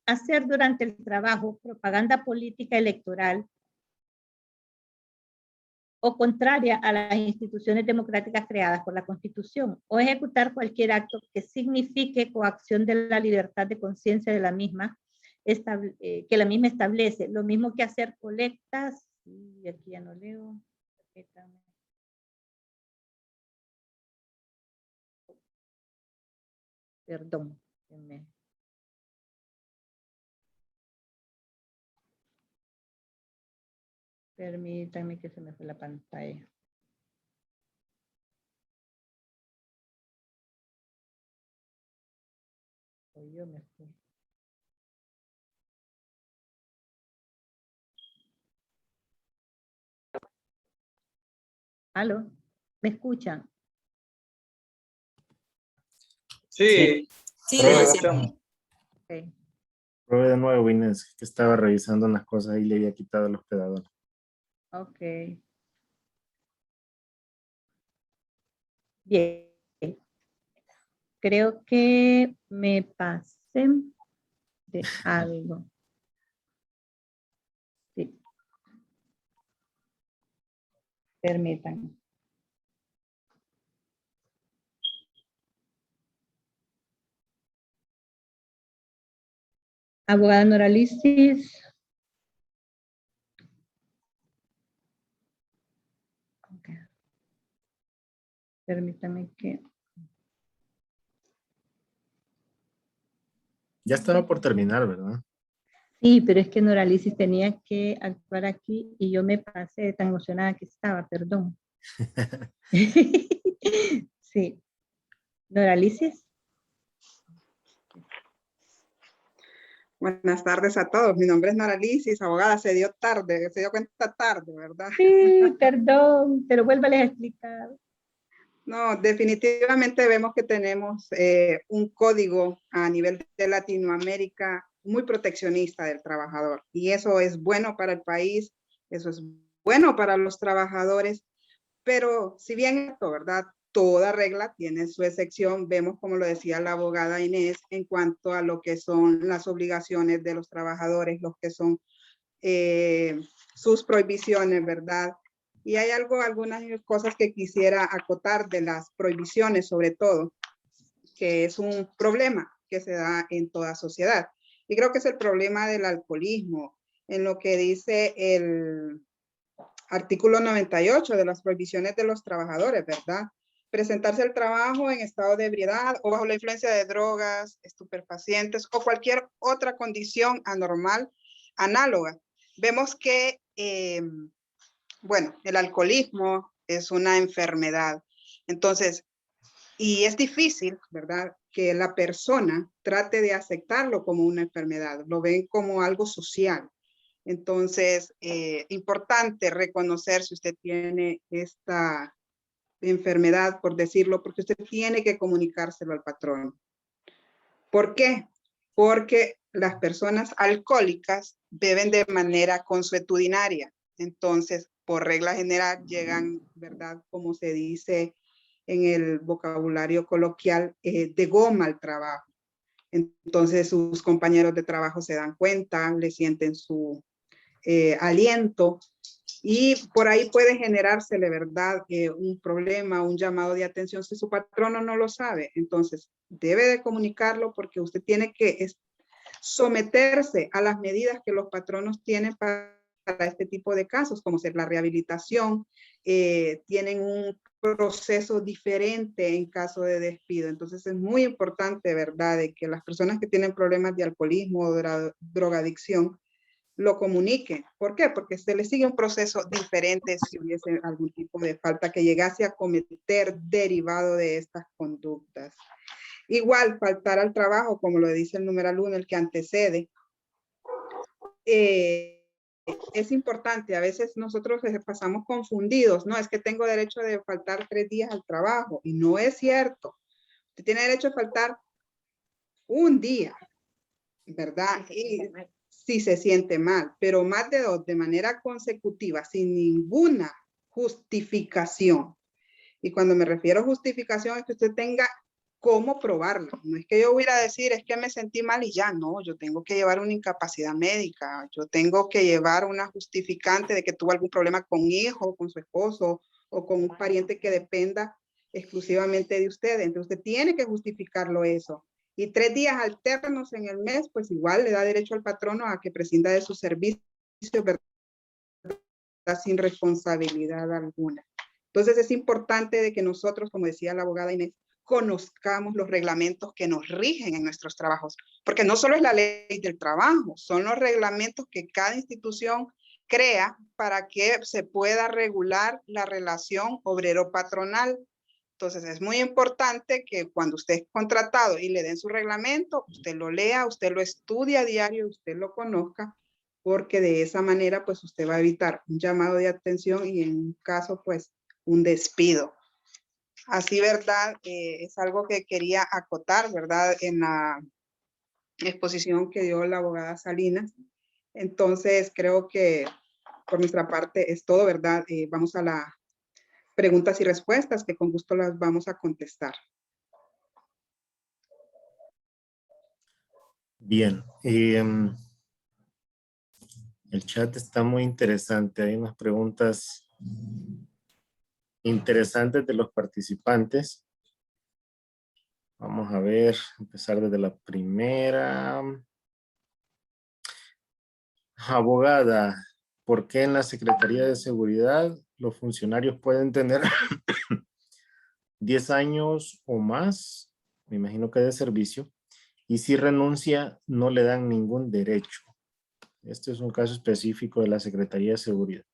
Hacer durante el trabajo propaganda política electoral o contraria a las instituciones democráticas creadas por la Constitución, o ejecutar cualquier acto que signifique coacción de la libertad de conciencia de la misma, que la misma establece, lo mismo que hacer colectas, y aquí ya no leo, perdón, permítanme que se me fue la pantalla. O yo me fui. ¿Aló? ¿Me escuchan? Sí, Sí, Okay. Pruebe de nuevo, Inés, que estaba revisando unas cosas y le había quitado el hospedador. Ok. Bien. Creo que me pasé de algo. Sí. Permítanme. Abogada Noralicis. Okay. Permítame que... Ya estaba por terminar, ¿verdad? Sí, pero es que Noralicis tenía que actuar aquí y yo me pasé de tan emocionada que estaba, perdón. Sí. Noralicis. Buenas tardes a todos. Mi nombre es Nora Lisis, abogada. Se dio cuenta tarde, ¿verdad? Sí, perdón, pero vuélvales a explicar. No, definitivamente vemos que tenemos un código a nivel de Latinoamérica muy proteccionista del trabajador. Y eso es bueno para el país, eso es bueno para los trabajadores. Pero si bien esto, ¿verdad? Toda regla tiene su excepción. Vemos, como lo decía la abogada Inés, en cuanto a lo que son las obligaciones de los trabajadores, lo que son sus prohibiciones, ¿verdad? Y hay algunas cosas que quisiera acotar de las prohibiciones, sobre todo, que es un problema que se da en toda sociedad. Y creo que es el problema del alcoholismo, en lo que dice el artículo 98 de las prohibiciones de los trabajadores, ¿verdad? Presentarse al trabajo en estado de ebriedad o bajo la influencia de drogas, estupefacientes o cualquier otra condición anormal análoga. Vemos que, bueno, el alcoholismo es una enfermedad. Entonces, y es difícil, ¿verdad? Que la persona trate de aceptarlo como una enfermedad. Lo ven como algo social. Entonces, importante reconocer si usted tiene esta enfermedad, por decirlo, porque usted tiene que comunicárselo al patrón. ¿Por qué? Porque las personas alcohólicas beben de manera consuetudinaria. Entonces, por regla general, llegan, ¿verdad? Como se dice en el vocabulario coloquial, de goma al trabajo. Entonces, sus compañeros de trabajo se dan cuenta, le sienten su aliento, y por ahí puede generársele, ¿verdad? Un problema, un llamado de atención si su patrono no lo sabe. Entonces, debe de comunicarlo porque usted tiene que someterse a las medidas que los patronos tienen para este tipo de casos, como ser la rehabilitación. Tienen un proceso diferente en caso de despido. Entonces, es muy importante, ¿verdad?, de que las personas que tienen problemas de alcoholismo o drogadicción lo comunique. ¿Por qué? Porque se le sigue un proceso diferente si hubiese algún tipo de falta que llegase a cometer derivado de estas conductas. Igual, faltar al trabajo, como lo dice el numeral 1, el que antecede, es importante. A veces nosotros pasamos confundidos. No, es que tengo derecho de faltar 3 días al trabajo. Y no es cierto. Usted tiene derecho a faltar un día, ¿verdad? Y si se siente mal, pero más de 2 de manera consecutiva, sin ninguna justificación. Y cuando me refiero a justificación es que usted tenga cómo probarlo. No es que yo voy a decir, es que me sentí mal y ya, no. Yo tengo que llevar una incapacidad médica. Yo tengo que llevar una justificante de que tuvo algún problema con hijo, con su esposo o con un pariente que dependa exclusivamente de usted. Entonces usted tiene que justificarlo eso. Y 3 días alternos en el mes, pues igual le da derecho al patrono a que prescinda de su servicio, ¿verdad? Sin responsabilidad alguna. Entonces es importante de que nosotros, como decía la abogada Inés, conozcamos los reglamentos que nos rigen en nuestros trabajos, porque no solo es la ley del trabajo, son los reglamentos que cada institución crea para que se pueda regular la relación obrero-patronal. Entonces es muy importante que cuando usted es contratado y le den su reglamento, usted lo lea, usted lo estudia a diario, usted lo conozca, porque de esa manera pues usted va a evitar un llamado de atención y en un caso pues un despido. Así, ¿verdad? Es algo que quería acotar, ¿verdad? En la exposición que dio la abogada Salinas. Entonces creo que por nuestra parte es todo, ¿verdad? Vamos a las preguntas y respuestas que con gusto las vamos a contestar. Bien. El chat está muy interesante. Hay unas preguntas interesantes de los participantes. Vamos a ver, empezar desde la primera. Abogada, ¿por qué en la Secretaría de Seguridad los funcionarios pueden tener 10 años o más, me imagino que de servicio, y si renuncia no le dan ningún derecho? Este es un caso específico de la Secretaría de Seguridad.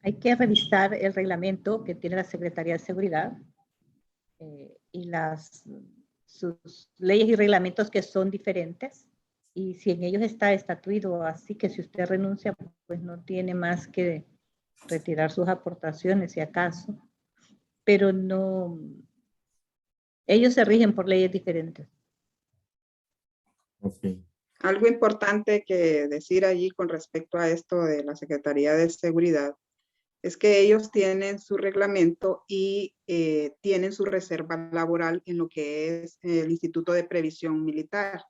Hay que revisar el reglamento que tiene la Secretaría de Seguridad y sus leyes y reglamentos que son diferentes. Y si en ellos está estatuido así que si usted renuncia, pues no tiene más que retirar sus aportaciones si acaso. Pero no, ellos se rigen por leyes diferentes. Ok. Algo importante que decir allí con respecto a esto de la Secretaría de Seguridad es que ellos tienen su reglamento y tienen su reserva laboral en lo que es el Instituto de Previsión Militar.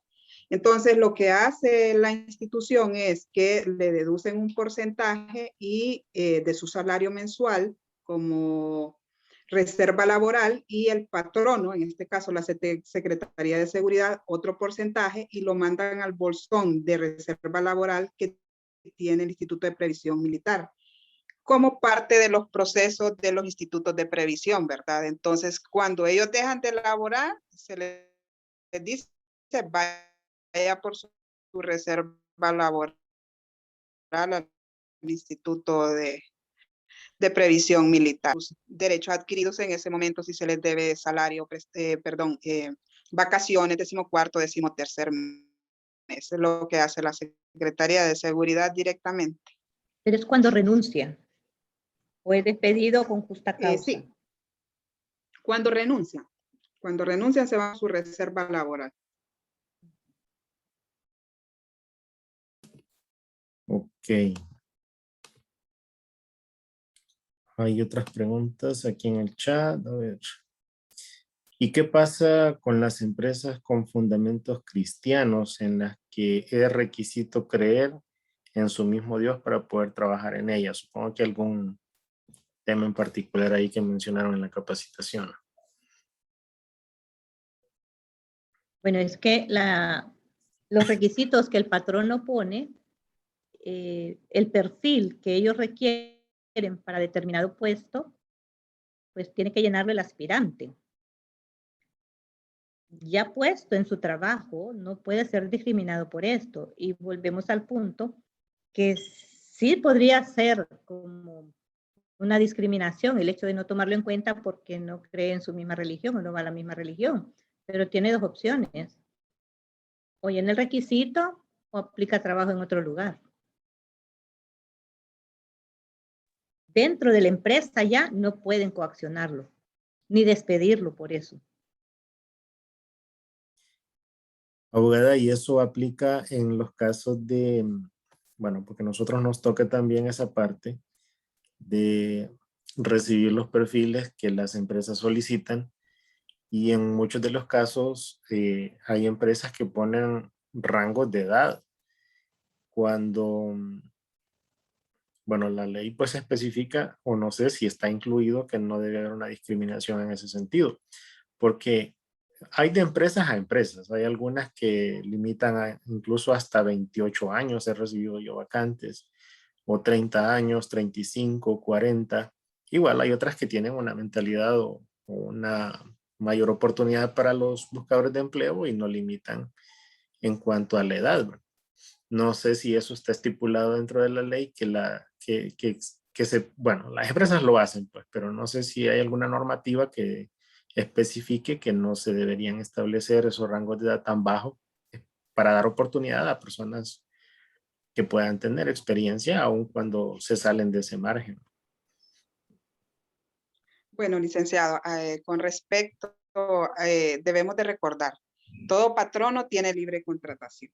Entonces, lo que hace la institución es que le deducen un porcentaje y de su salario mensual como reserva laboral y el patrono, en este caso la Secretaría de Seguridad, otro porcentaje y lo mandan al bolsón de reserva laboral que tiene el Instituto de Previsión Militar como parte de los procesos de los institutos de previsión, ¿verdad? Entonces, cuando ellos dejan de laborar, se les dice, vaya por su reserva laboral al Instituto de Previsión Militar. Sus derechos adquiridos en ese momento, si se les debe salario, vacaciones, 14º, 13º mes. Es lo que hace la Secretaría de Seguridad directamente. Pero es cuando renuncia o es despedido con justa causa. Sí, cuando renuncian. Cuando renuncian se va a su reserva laboral. Ok. Hay otras preguntas aquí en el chat. A ver. ¿Y qué pasa con las empresas con fundamentos cristianos en las que es requisito creer en su mismo Dios para poder trabajar en ellas? Supongo que algún tema en particular ahí que mencionaron en la capacitación. Bueno, es que los requisitos que el patrono pone, el perfil que ellos requieren para determinado puesto, pues tiene que llenarlo el aspirante. Ya puesto en su trabajo, no puede ser discriminado por esto. Y volvemos al punto que sí podría ser como una discriminación el hecho de no tomarlo en cuenta porque no cree en su misma religión o no va a la misma religión. Pero tiene dos opciones. O llena el requisito o aplica trabajo en otro lugar. Dentro de la empresa ya no pueden coaccionarlo, ni despedirlo por eso. Abogada, y eso aplica en los casos de, bueno, porque a nosotros nos toca también esa parte de recibir los perfiles que las empresas solicitan y en muchos de los casos hay empresas que ponen rangos de edad cuando, bueno, la ley pues especifica o no sé si está incluido que no debe haber una discriminación en ese sentido, porque hay de empresas a empresas, hay algunas que limitan incluso hasta 28 años, he recibido yo vacantes, o 30 años, 35, 40. Igual hay otras que tienen una mentalidad o una mayor oportunidad para los buscadores de empleo y no limitan en cuanto a la edad. No sé si eso está estipulado dentro de la ley, bueno, las empresas lo hacen, pues, pero no sé si hay alguna normativa que especifique que no se deberían establecer esos rangos de edad tan bajos para dar oportunidad a personas que puedan tener experiencia aun cuando se salen de ese margen. Bueno, licenciado, con respecto, debemos de recordar, todo patrono tiene libre contratación.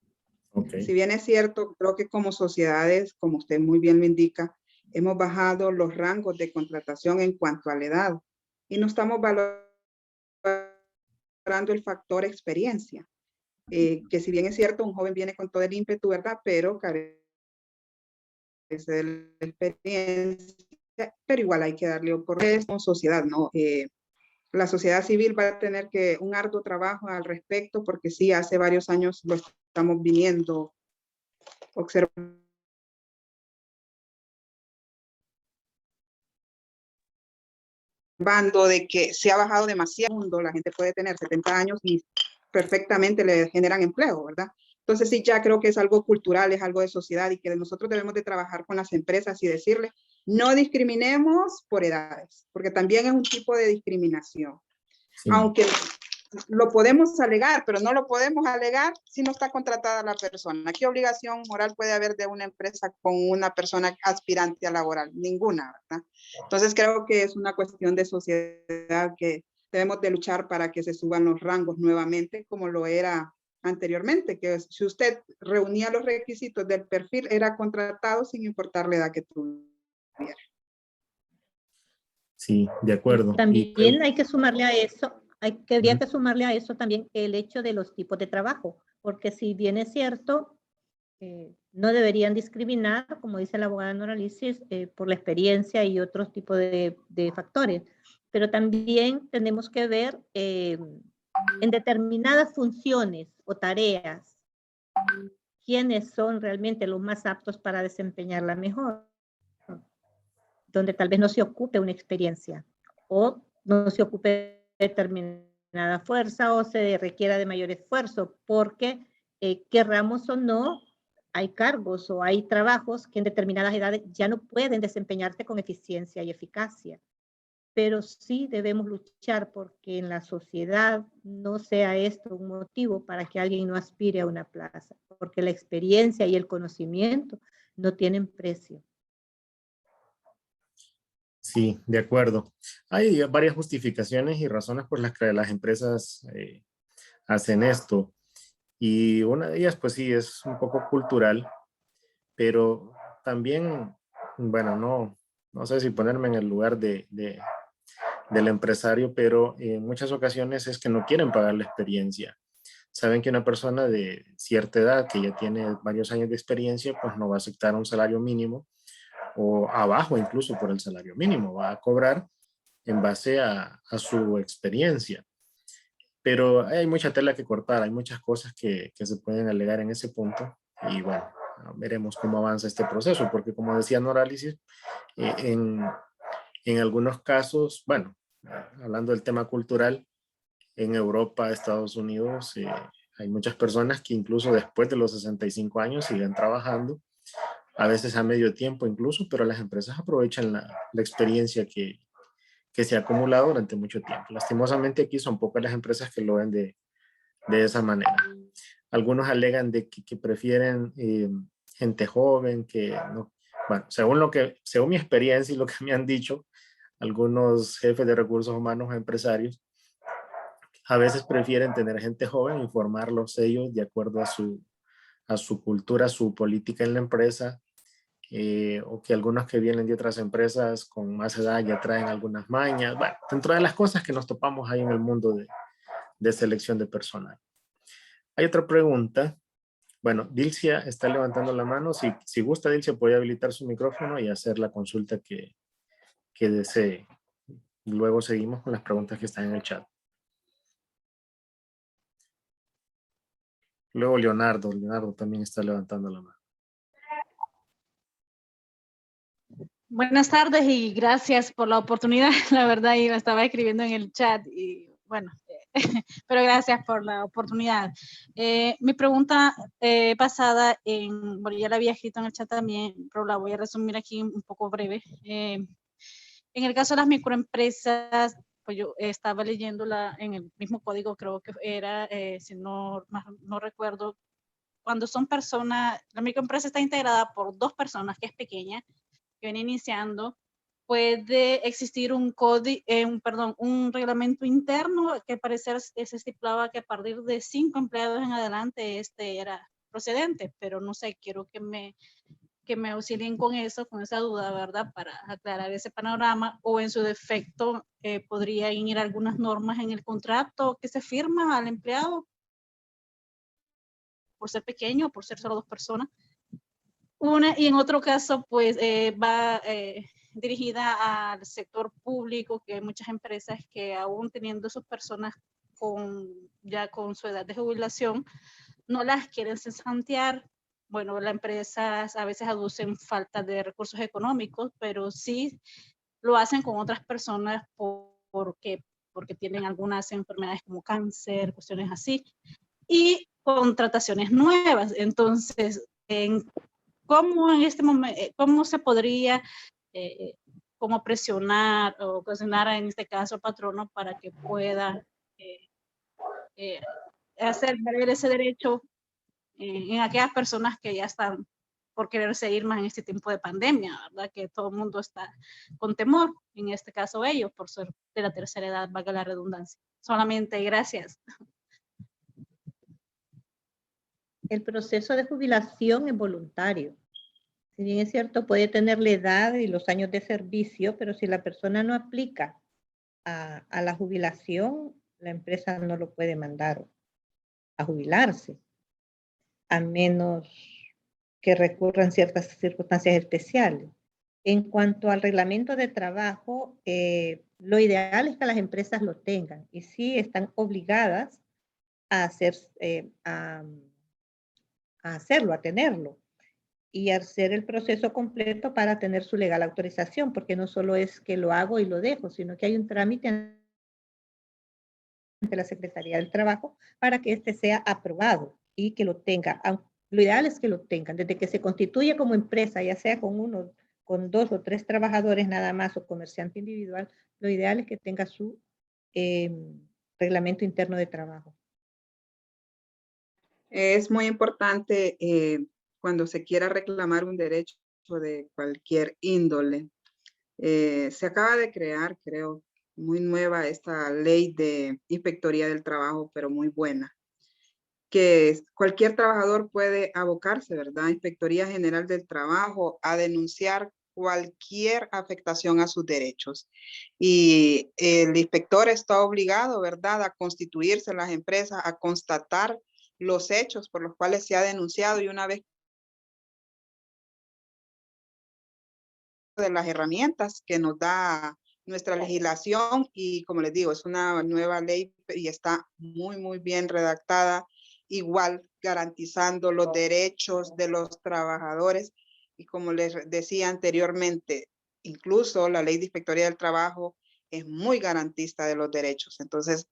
Okay. Si bien es cierto, creo que como sociedades, como usted muy bien lo indica, hemos bajado los rangos de contratación en cuanto a la edad y no estamos valorando el factor experiencia. Que si bien es cierto, un joven viene con todo el ímpetu, ¿verdad? Pero carece de la experiencia, pero igual hay que darle oportunidades como sociedad, ¿no? La sociedad civil va a tener un arduo trabajo al respecto, porque sí, hace varios años lo estamos viniendo observando. De que se ha bajado demasiado, la gente puede tener 70 años y perfectamente le generan empleo, ¿verdad? Entonces sí, ya creo que es algo cultural, es algo de sociedad y que nosotros debemos de trabajar con las empresas y decirles, no discriminemos por edades, porque también es un tipo de discriminación. Sí. Aunque lo podemos alegar, pero no lo podemos alegar si no está contratada la persona. ¿Qué obligación moral puede haber de una empresa con una persona aspirante a laboral? Ninguna, ¿verdad? Entonces creo que es una cuestión de sociedad que debemos de luchar para que se suban los rangos nuevamente, como lo era anteriormente, que si usted reunía los requisitos del perfil, era contratado sin importar la edad que tuviera. Sí, de acuerdo. También hay que sumarle a eso, habría que sumarle a eso también el hecho de los tipos de trabajo, porque si bien es cierto, no deberían discriminar, como dice la abogada Noralicis, por la experiencia y otros tipos de factores, pero también tenemos que ver en determinadas funciones o tareas quiénes son realmente los más aptos para desempeñarla mejor, donde tal vez no se ocupe una experiencia o no se ocupe determinada fuerza o se requiera de mayor esfuerzo, porque querramos o no, hay cargos o hay trabajos que en determinadas edades ya no pueden desempeñarse con eficiencia y eficacia. Pero sí debemos luchar porque en la sociedad no sea esto un motivo para que alguien no aspire a una plaza, porque la experiencia y el conocimiento no tienen precio. Sí, de acuerdo. Hay varias justificaciones y razones por las que las empresas hacen esto. Y una de ellas, pues sí, es un poco cultural, pero también, bueno, no sé si ponerme en el lugar del empresario, pero en muchas ocasiones es que no quieren pagar la experiencia. Saben que una persona de cierta edad, que ya tiene varios años de experiencia, pues no va a aceptar un salario mínimo o abajo incluso por el salario mínimo, va a cobrar en base a su experiencia. Pero hay mucha tela que cortar, hay muchas cosas que se pueden alegar en ese punto y bueno, veremos cómo avanza este proceso, porque como decía Noralicis, en algunos casos, bueno, hablando del tema cultural, en Europa, Estados Unidos, hay muchas personas que incluso después de los 65 años siguen trabajando, a veces a medio tiempo incluso, pero las empresas aprovechan la experiencia que se ha acumulado durante mucho tiempo. Lastimosamente aquí son pocas las empresas que lo ven de esa manera. Algunos alegan de que prefieren gente joven, que no, bueno, según mi experiencia y lo que me han dicho algunos jefes de recursos humanos o empresarios, a veces prefieren tener gente joven y formarlos ellos de acuerdo a su cultura, a su política en la empresa, o que algunos que vienen de otras empresas con más edad ya traen algunas mañas. Bueno, dentro de las cosas que nos topamos ahí en el mundo de selección de personal. Hay otra pregunta. Bueno, Dilcia está levantando la mano. Si gusta, Dilcia, puede habilitar su micrófono y hacer la consulta que desee. Luego seguimos con las preguntas que están en el chat. Luego Leonardo también está levantando la mano. Buenas tardes y gracias por la oportunidad. La verdad, yo estaba escribiendo en el chat y bueno, pero gracias por la oportunidad. Mi pregunta basada bueno, ya la había escrito en el chat también, pero la voy a resumir aquí un poco breve. En el caso de las microempresas, pues yo estaba leyéndola en el mismo código, creo que era, si no recuerdo, cuando son personas, la microempresa está integrada por 2 personas, que es pequeña, que viene iniciando, puede existir un reglamento interno que parecer se estipulaba que a partir de 5 empleados en adelante era procedente, pero no sé, quiero que me auxilien con eso, con esa duda, ¿verdad? Para aclarar ese panorama, o en su defecto podrían ir algunas normas en el contrato que se firma al empleado por ser pequeño, por ser solo 2 personas. Y en otro caso, pues va dirigida al sector público, que hay muchas empresas que aún teniendo sus personas ya con su edad de jubilación, no las quieren cesantear. Bueno, las empresas a veces aducen falta de recursos económicos, pero sí lo hacen con otras personas porque tienen algunas enfermedades como cáncer, cuestiones así. Y contrataciones nuevas. Entonces, ¿cómo en este momento, cómo se podría como presionar o presionar en este caso al patrono para que pueda hacer valer ese derecho en aquellas personas que ya están por querer seguir más en este tiempo de pandemia, ¿verdad? Que todo el mundo está con temor, en este caso ellos, por ser de la tercera edad, valga la redundancia. Solamente gracias. El proceso de jubilación es voluntario. Si bien es cierto, puede tener la edad y los años de servicio, pero si la persona no aplica a la jubilación, la empresa no lo puede mandar a jubilarse, a menos que recurran ciertas circunstancias especiales. En cuanto al reglamento de trabajo, lo ideal es que las empresas lo tengan y sí están obligadas a hacerlo, a tenerlo y hacer el proceso completo para tener su legal autorización, porque no solo es que lo hago y lo dejo, sino que hay un trámite ante la Secretaría del Trabajo para que este sea aprobado y que lo tenga. Lo ideal es que lo tengan, desde que se constituye como empresa, ya sea con 1, con 2 o 3 trabajadores nada más o comerciante individual, lo ideal es que tenga su reglamento interno de trabajo. Es muy importante cuando se quiera reclamar un derecho de cualquier índole. Se acaba de crear, creo, muy nueva esta ley de inspectoría del trabajo, pero muy buena, que cualquier trabajador puede abocarse, ¿verdad? Inspectoría General del Trabajo a denunciar cualquier afectación a sus derechos. Y el inspector está obligado, ¿verdad?, a constituirse en las empresas, a constatar los hechos por los cuales se ha denunciado y una vez de las herramientas que nos da nuestra legislación y como les digo, es una nueva ley y está muy, muy bien redactada, igual garantizando los derechos de los trabajadores y como les decía anteriormente, incluso la ley de inspectoría del trabajo es muy garantista de los derechos. Entonces,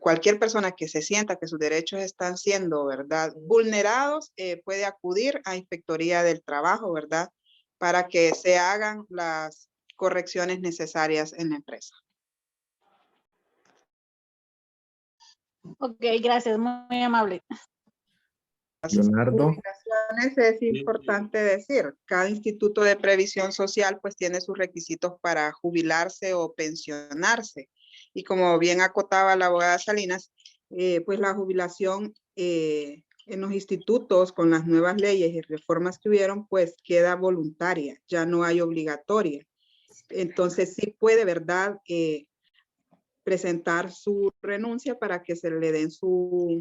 cualquier persona que se sienta que sus derechos están siendo, ¿verdad?, vulnerados, puede acudir a inspectoría del trabajo, ¿verdad?, para que se hagan las correcciones necesarias en la empresa. Ok, gracias, muy amable. Leonardo. Jubilaciones es importante decir, cada instituto de previsión social pues tiene sus requisitos para jubilarse o pensionarse. Y como bien acotaba la abogada Salinas, pues la jubilación en los institutos con las nuevas leyes y reformas que hubieron, pues queda voluntaria, ya no hay obligatoria. Entonces sí puede, ¿verdad?, presentar su renuncia para que se le den su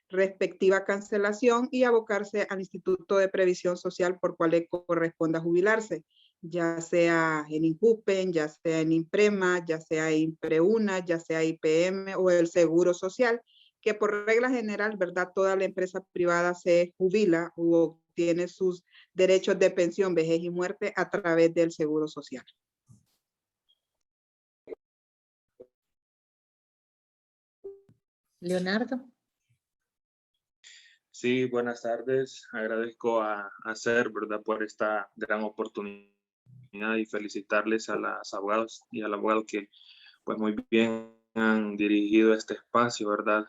respectiva cancelación y abocarse al Instituto de Previsión Social por cual le corresponda jubilarse, ya sea en INJUPEN, ya sea en IMPREMA, ya sea IMPREUNA, ya sea IPM o el Seguro Social, que por regla general, ¿verdad?, toda la empresa privada se jubila o obtiene sus derechos de pensión, vejez y muerte a través del Seguro Social. Leonardo. Sí, buenas tardes. Agradezco a SER, ¿verdad?, por esta gran oportunidad y felicitarles a las abogadas y al abogado que pues muy bien han dirigido este espacio, ¿verdad?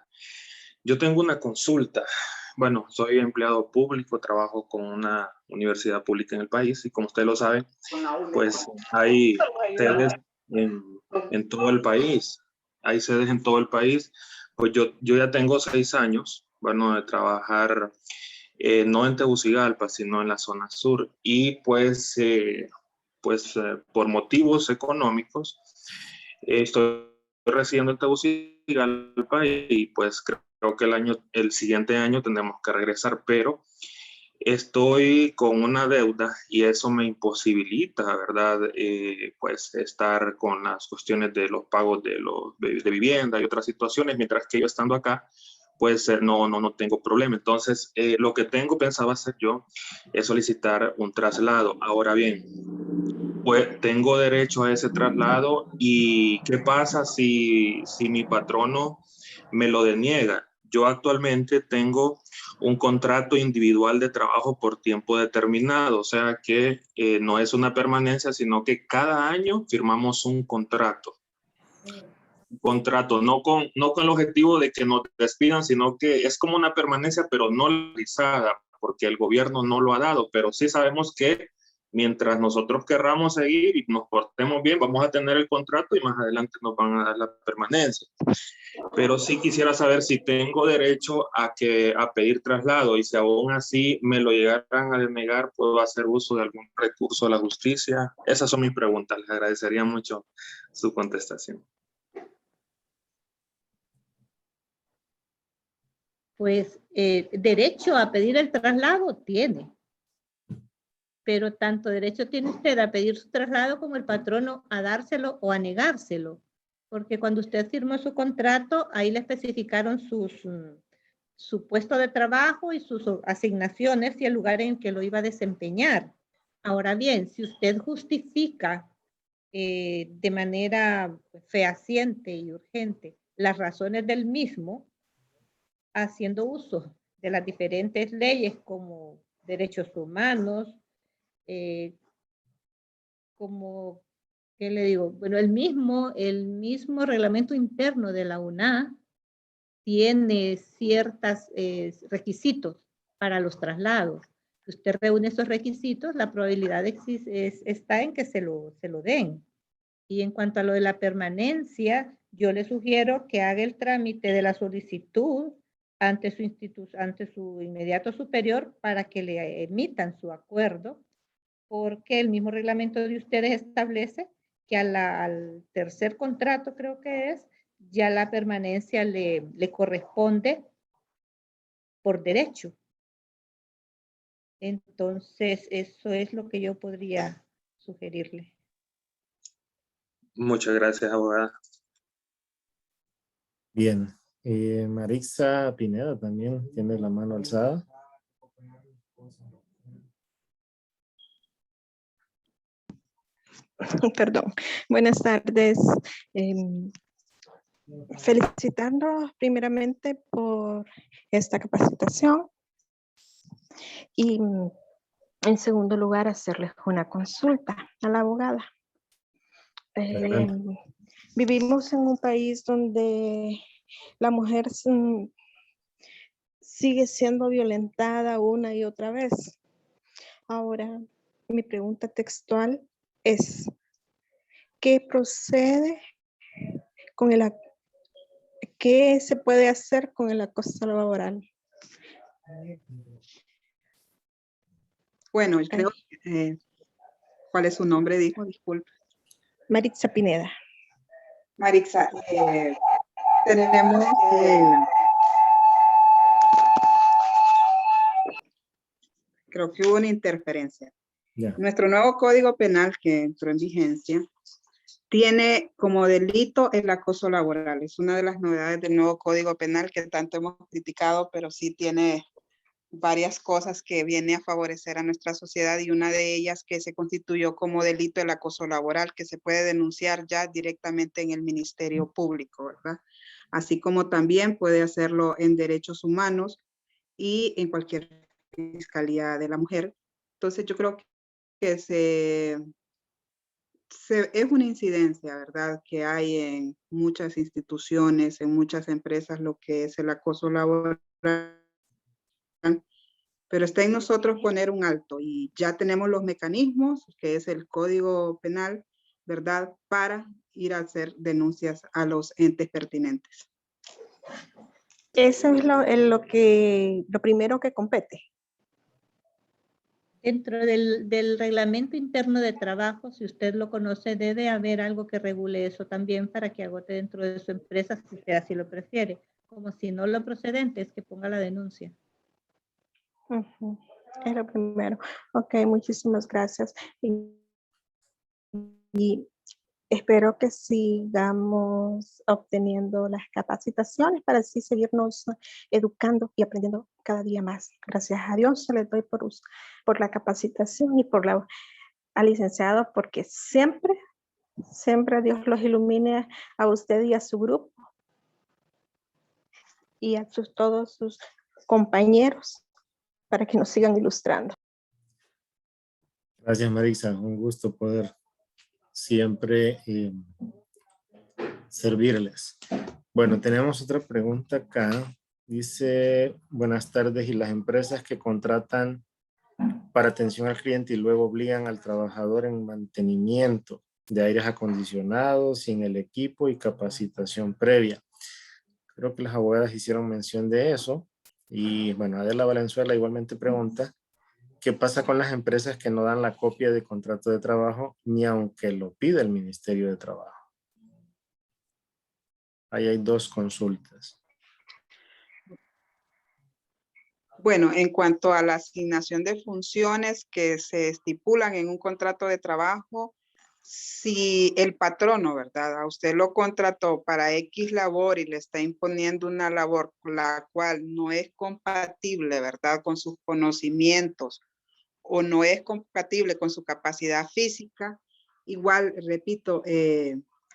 Yo tengo una consulta. Bueno, soy empleado público, trabajo con una universidad pública en el país y como usted lo sabe, pues hay sedes en todo el país. Hay sedes en todo el país. Pues yo ya tengo 6 años, bueno, de trabajar no en Tegucigalpa, sino en la zona sur. Y pues, por motivos económicos, estoy residiendo en Tegucigalpa y pues creo que el siguiente año tendremos que regresar, pero estoy con una deuda y eso me imposibilita, ¿verdad?, pues estar con las cuestiones de los pagos de vivienda y otras situaciones, mientras que yo estando acá, pues no tengo problema. Entonces, lo que tengo pensado hacer yo es solicitar un traslado. Ahora bien, pues tengo derecho a ese traslado y ¿qué pasa si mi patrono me lo deniega? yo actualmente tengo un contrato individual de trabajo por tiempo determinado, o sea que no es una permanencia, sino que cada año firmamos un contrato. No con el objetivo de que nos despidan, sino que es como una permanencia, pero no realizada, porque el gobierno no lo ha dado, pero sí sabemos que mientras nosotros querramos seguir y nos portemos bien, vamos a tener el contrato y más adelante nos van a dar la permanencia. Pero sí quisiera saber si tengo derecho a pedir traslado, y si aún así me lo llegaran a denegar, ¿puedo hacer uso de algún recurso de la justicia? Esas son mis preguntas. Les agradecería mucho su contestación. Pues derecho a pedir el traslado tiene. Pero tanto derecho tiene usted a pedir su traslado como el patrono a dárselo o a negárselo. Porque cuando usted firmó su contrato, ahí le especificaron su puesto de trabajo y sus asignaciones y el lugar en que lo iba a desempeñar. Ahora bien, si usted justifica de manera fehaciente y urgente las razones del mismo, haciendo uso de las diferentes leyes como derechos humanos, como, ¿qué le digo? Bueno, el mismo reglamento interno de la UNA tiene ciertos requisitos para los traslados. Si usted reúne esos requisitos, la probabilidad está en que se lo den. Y en cuanto a lo de la permanencia, yo le sugiero que haga el trámite de la solicitud ante su inmediato superior para que le emitan su acuerdo, porque el mismo reglamento de ustedes establece que al tercer contrato, creo que es, ya la permanencia le corresponde por derecho. Entonces, eso es lo que yo podría sugerirle. Muchas gracias, abogada. Bien. Marixa Pineda también tiene la mano alzada. Perdón. Buenas tardes. Felicitándolos primeramente por esta capacitación y en segundo lugar hacerles una consulta a la abogada. Vivimos en un país donde la mujer sigue siendo violentada una y otra vez. Ahora, mi pregunta textual es, ¿qué procede con qué se puede hacer con el acoso laboral? Bueno, creo que, ¿cuál es su nombre? Dijo, disculpe. Marixa Pineda. Marixa, tenemos creo que hubo una interferencia. Yeah. Nuestro nuevo Código Penal que entró en vigencia tiene como delito el acoso laboral. Es una de las novedades del nuevo Código Penal que tanto hemos criticado, pero sí tiene varias cosas que viene a favorecer a nuestra sociedad, y una de ellas que se constituyó como delito el acoso laboral, que se puede denunciar ya directamente en el Ministerio Público, ¿verdad? Así como también puede hacerlo en derechos humanos y en cualquier fiscalía de la mujer. Entonces yo creo que es una incidencia, ¿verdad?, que hay en muchas instituciones, en muchas empresas, lo que es el acoso laboral. Pero está en nosotros poner un alto, y ya tenemos los mecanismos, que es el Código Penal, ¿verdad?, para ir a hacer denuncias a los entes pertinentes. Eso es lo primero que compete. Dentro del reglamento interno de trabajo, si usted lo conoce, debe haber algo que regule eso también para que agote dentro de su empresa, si usted así lo prefiere. Como si no, lo procedente es que ponga la denuncia. Es lo primero. Ok, muchísimas gracias. Y espero que sigamos obteniendo las capacitaciones para así seguirnos educando y aprendiendo cada día más. Gracias a Dios se les doy por la capacitación y al licenciado, porque siempre Dios los ilumine a usted y a su grupo. y a todos sus compañeros para que nos sigan ilustrando. Gracias, Marisa. Un gusto poder siempre servirles. Bueno, tenemos otra pregunta acá. Dice, buenas tardes, y las empresas que contratan para atención al cliente y luego obligan al trabajador en mantenimiento de aires acondicionados, sin el equipo y capacitación previa. Creo que las abogadas hicieron mención de eso. Y bueno, Adela Valenzuela igualmente pregunta, ¿qué pasa con las empresas que no dan la copia de contrato de trabajo ni aunque lo pida el Ministerio de Trabajo? Ahí hay dos consultas. Bueno, en cuanto a la asignación de funciones que se estipulan en un contrato de trabajo, si el patrono, ¿verdad? A usted lo contrató para X labor y le está imponiendo una labor la cual no es compatible, ¿verdad? Con sus conocimientos o no es compatible con su capacidad física, igual, repito,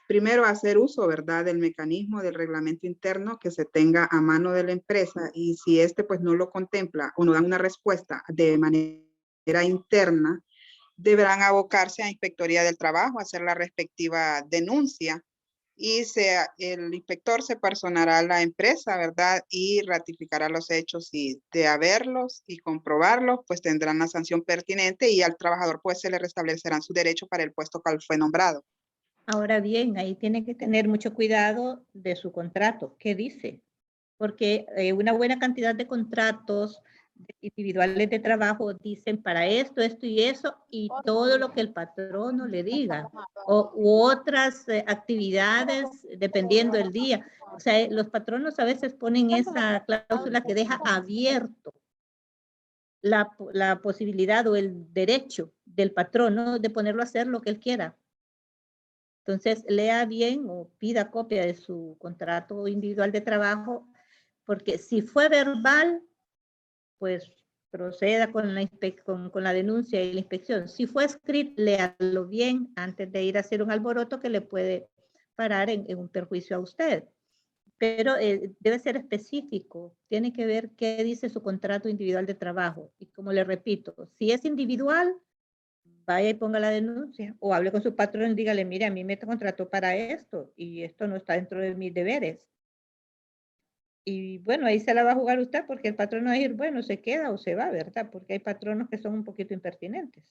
primero hacer uso, ¿verdad? Del mecanismo del reglamento interno que se tenga a mano de la empresa, y si este pues no lo contempla o no dan una respuesta de manera interna, deberán abocarse a Inspectoría del Trabajo, hacer la respectiva denuncia, y el inspector se personará a la empresa, ¿verdad? Y ratificará los hechos, y de haberlos y comprobarlos, pues tendrán la sanción pertinente, y al trabajador pues se le restablecerán sus derechos para el puesto que fue nombrado. Ahora bien, ahí tiene que tener mucho cuidado de su contrato. ¿Qué dice? Porque una buena cantidad de contratos individuales de trabajo dicen para esto, esto y eso, y todo lo que el patrono le diga, u otras actividades dependiendo del día. O sea, los patronos a veces ponen esa cláusula que deja abierto la posibilidad o el derecho del patrono de ponerlo a hacer lo que él quiera. Entonces, lea bien o pida copia de su contrato individual de trabajo, porque si fue verbal, pues proceda con la denuncia y la inspección. Si fue escrito, léalo bien antes de ir a hacer un alboroto que le puede parar en un perjuicio a usted. Pero debe ser específico, tiene que ver qué dice su contrato individual de trabajo. Y como le repito, si es individual, vaya y ponga la denuncia, o hable con su patrón y dígale, mire, a mí me contrató para esto, y esto no está dentro de mis deberes. Y bueno, ahí se la va a jugar usted, porque el patrón va a decir, bueno, se queda o se va, ¿verdad? Porque hay patronos que son un poquito impertinentes.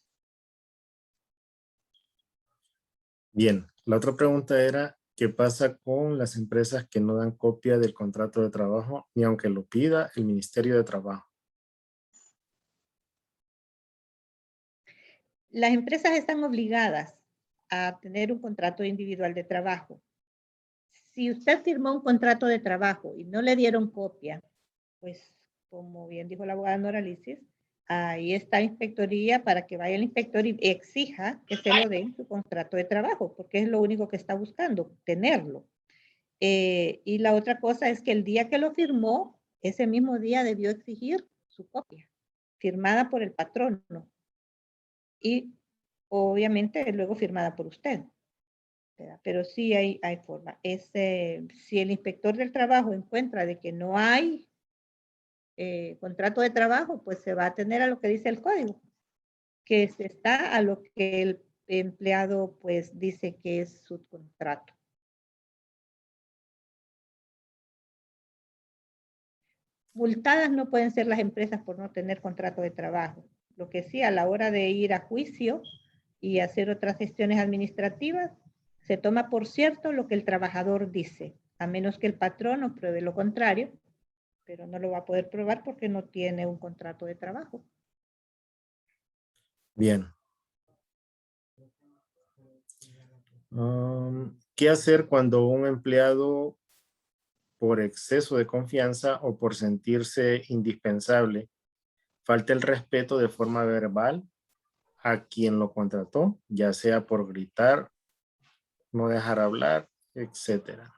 Bien, la otra pregunta era, ¿qué pasa con las empresas que no dan copia del contrato de trabajo ni aunque lo pida el Ministerio de Trabajo? Las empresas están obligadas a tener un contrato individual de trabajo. Si usted firmó un contrato de trabajo y no le dieron copia, pues como bien dijo la abogada Nora Lisis, ahí está inspectoría para que vaya el inspector y exija que se lo den su contrato de trabajo, porque es lo único que está buscando, tenerlo. Y la otra cosa es que el día que lo firmó, ese mismo día debió exigir su copia, firmada por el patrono y obviamente luego firmada por usted. Pero sí hay forma. Si el inspector del trabajo encuentra de que no hay contrato de trabajo, pues se va a tener a lo que dice el código, que se está a lo que el empleado pues dice que es su contrato. Multadas no pueden ser las empresas por no tener contrato de trabajo. Lo que sí, a la hora de ir a juicio y hacer otras gestiones administrativas, se toma por cierto lo que el trabajador dice, a menos que el patrono pruebe lo contrario, pero no lo va a poder probar porque no tiene un contrato de trabajo. Bien. ¿Qué hacer cuando un empleado, por exceso de confianza o por sentirse indispensable, falta el respeto de forma verbal a quien lo contrató, ya sea por gritar, no dejar hablar, etcétera,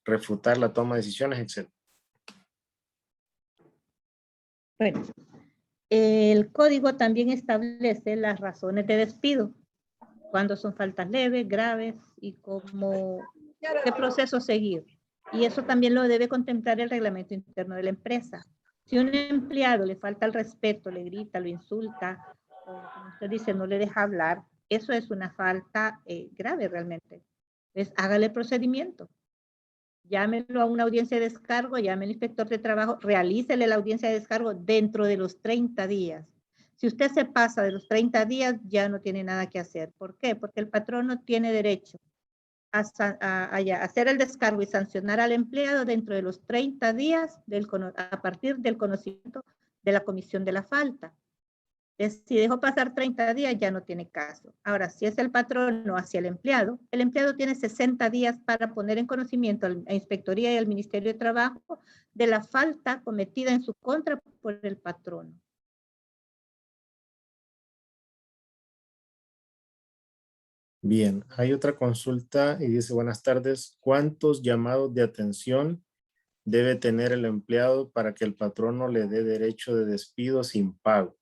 refutar la toma de decisiones, etcétera? Bueno, el código también establece las razones de despido, cuando son faltas leves, graves y cómo, qué proceso seguir. Y eso también lo debe contemplar el reglamento interno de la empresa. Si a un empleado le falta el respeto, le grita, lo insulta, o como usted dice, no le deja hablar, eso es una falta grave realmente. Entonces, hágale el procedimiento. Llámelo a una audiencia de descargo, llame al inspector de trabajo, realícele la audiencia de descargo dentro de los 30 días. Si usted se pasa de los 30 días, ya no tiene nada que hacer. ¿Por qué? Porque el patrón no tiene derecho a hacer el descargo y sancionar al empleado dentro de los 30 días a partir del conocimiento de la comisión de la falta. Si dejó pasar 30 días, ya no tiene caso. Ahora, si es el patrono hacia el empleado tiene 60 días para poner en conocimiento a la Inspectoría y al Ministerio de Trabajo de la falta cometida en su contra por el patrono. Bien, hay otra consulta y dice, buenas tardes, ¿cuántos llamados de atención debe tener el empleado para que el patrono le dé derecho de despido sin pago?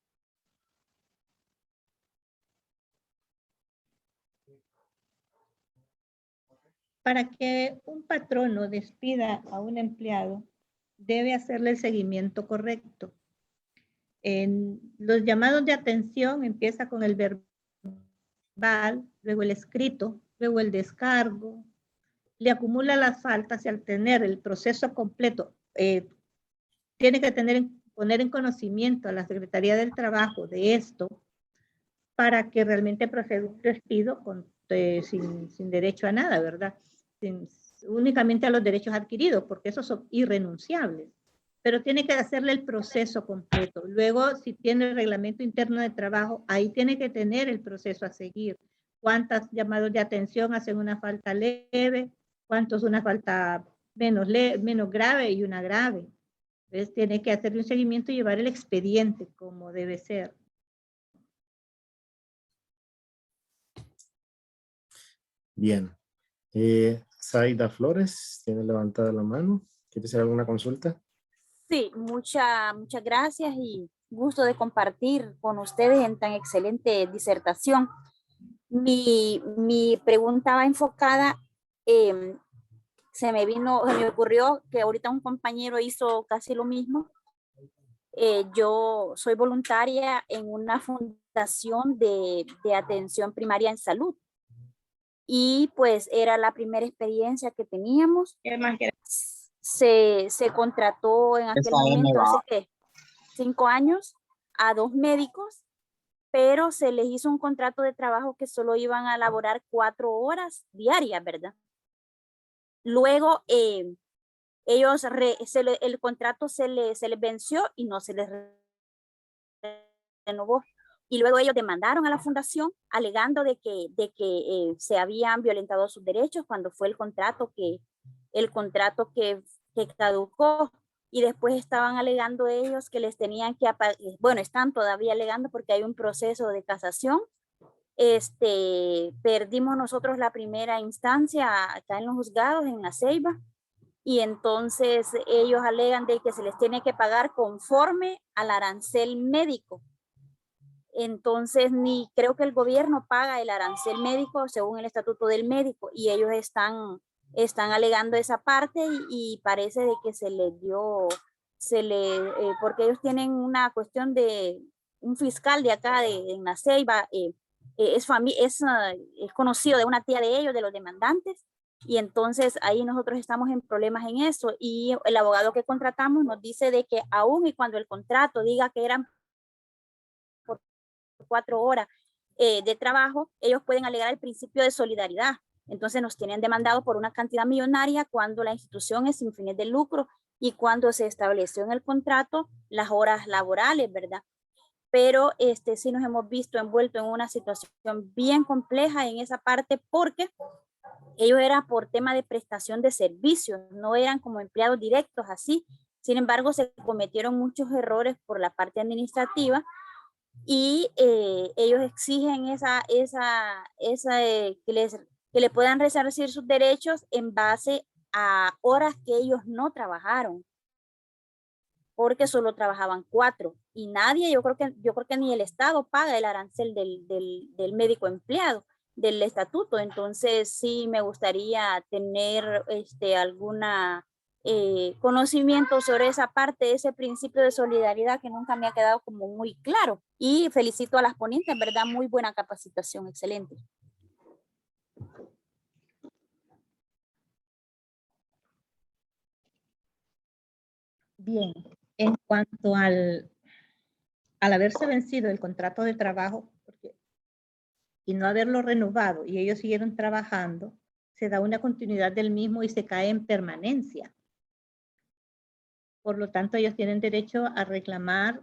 Para que un patrono despida a un empleado, debe hacerle el seguimiento correcto. En los llamados de atención empieza con el verbal, luego el escrito, luego el descargo, le acumula las faltas y al tener el proceso completo, tiene que poner en conocimiento a la Secretaría del Trabajo de esto para que realmente proceda un despido sin derecho a nada, ¿verdad? Únicamente a los derechos adquiridos, porque esos son irrenunciables. Pero tiene que hacerle el proceso completo. Luego, si tiene el reglamento interno de trabajo, ahí tiene que tener el proceso a seguir. ¿Cuántos llamados de atención hacen una falta leve? ¿Cuántos una falta menos grave y una grave? Entonces, tiene que hacerle un seguimiento y llevar el expediente como debe ser. Bien. Zaida Flores, tiene levantada la mano. ¿Quiere hacer alguna consulta? Sí, muchas gracias y gusto de compartir con ustedes en tan excelente disertación. Mi pregunta va enfocada, se me ocurrió que ahorita un compañero hizo casi lo mismo. Yo soy voluntaria en una fundación de atención primaria en salud. Y pues era la primera experiencia que teníamos. Se contrató en aquel momento, hace ¿qué? 5 años, a 2 médicos, pero se les hizo un contrato de trabajo que solo iban a laborar 4 horas diarias, ¿verdad? Luego, ellos, el contrato se les venció y no se les renovó. Y luego ellos demandaron a la fundación alegando de que se habían violentado sus derechos cuando fue el contrato que caducó. Y después estaban alegando ellos que les tenían que bueno, están todavía alegando porque hay un proceso de casación. Perdimos nosotros la primera instancia acá en los juzgados, en La Ceiba, y entonces ellos alegan de que se les tiene que pagar conforme al arancel médico. Entonces, ni creo que el gobierno paga el arancel médico según el estatuto del médico, y ellos están alegando esa parte y parece de que se les dio, porque ellos tienen una cuestión de un fiscal de acá en La Ceiba, es conocido de una tía de ellos, de los demandantes, y entonces ahí nosotros estamos en problemas en eso, y el abogado que contratamos nos dice de que aún y cuando el contrato diga que eran 4 horas de trabajo, ellos pueden alegar el principio de solidaridad. Entonces nos tienen demandado por una cantidad millonaria cuando la institución es sin fines de lucro y cuando se estableció en el contrato las horas laborales, ¿verdad? Pero sí nos hemos visto envueltos en una situación bien compleja en esa parte porque ellos eran por tema de prestación de servicios, no eran como empleados directos así. Sin embargo, se cometieron muchos errores por la parte administrativa y ellos exigen que le puedan resarcir sus derechos en base a horas que ellos no trabajaron, porque solo trabajaban 4 y nadie, yo creo que ni el Estado paga el arancel del médico empleado. del estatuto. Entonces sí me gustaría tener alguna conocimiento sobre esa parte, ese principio de solidaridad que nunca me ha quedado como muy claro. Y felicito a las ponentes, ¿verdad? Muy buena capacitación, excelente. Bien, en cuanto al haberse vencido el contrato de trabajo y no haberlo renovado y ellos siguieron trabajando, se da una continuidad del mismo y se cae en permanencia. Por lo tanto, ellos tienen derecho a reclamar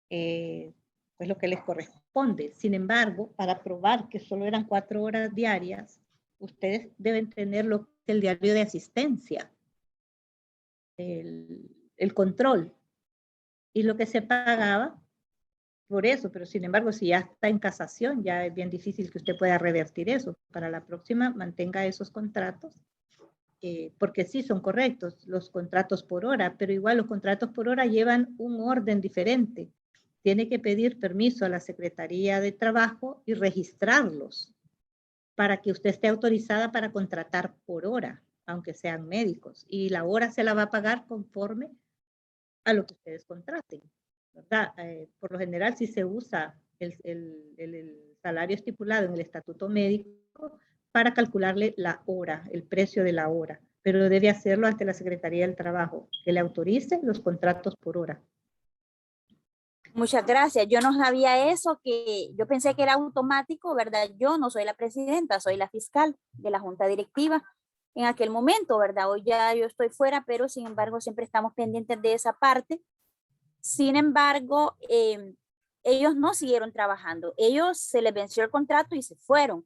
pues lo que les corresponde. Sin embargo, para probar que solo eran 4 horas diarias, ustedes deben tener lo que es el diario de asistencia, el control y lo que se pagaba por eso, pero sin embargo, si ya está en casación, ya es bien difícil que usted pueda revertir eso. Para la próxima, mantenga esos contratos, porque sí son correctos los contratos por hora, pero igual los contratos por hora llevan un orden diferente. Tiene que pedir permiso a la Secretaría de Trabajo y registrarlos para que usted esté autorizada para contratar por hora, aunque sean médicos. Y la hora se la va a pagar conforme a lo que ustedes contraten, ¿verdad? Por lo general, si se usa el salario estipulado en el estatuto médico para calcularle la hora, el precio de la hora, pero debe hacerlo ante la Secretaría del Trabajo, que le autorice los contratos por hora. Muchas gracias. Yo no sabía eso, que yo pensé que era automático, ¿verdad? Yo no soy la presidenta, soy la fiscal de la junta directiva en aquel momento, ¿verdad? Hoy ya yo estoy fuera, pero sin embargo siempre estamos pendientes de esa parte. Sin embargo, ellos no siguieron trabajando. Ellos se les venció el contrato y se fueron.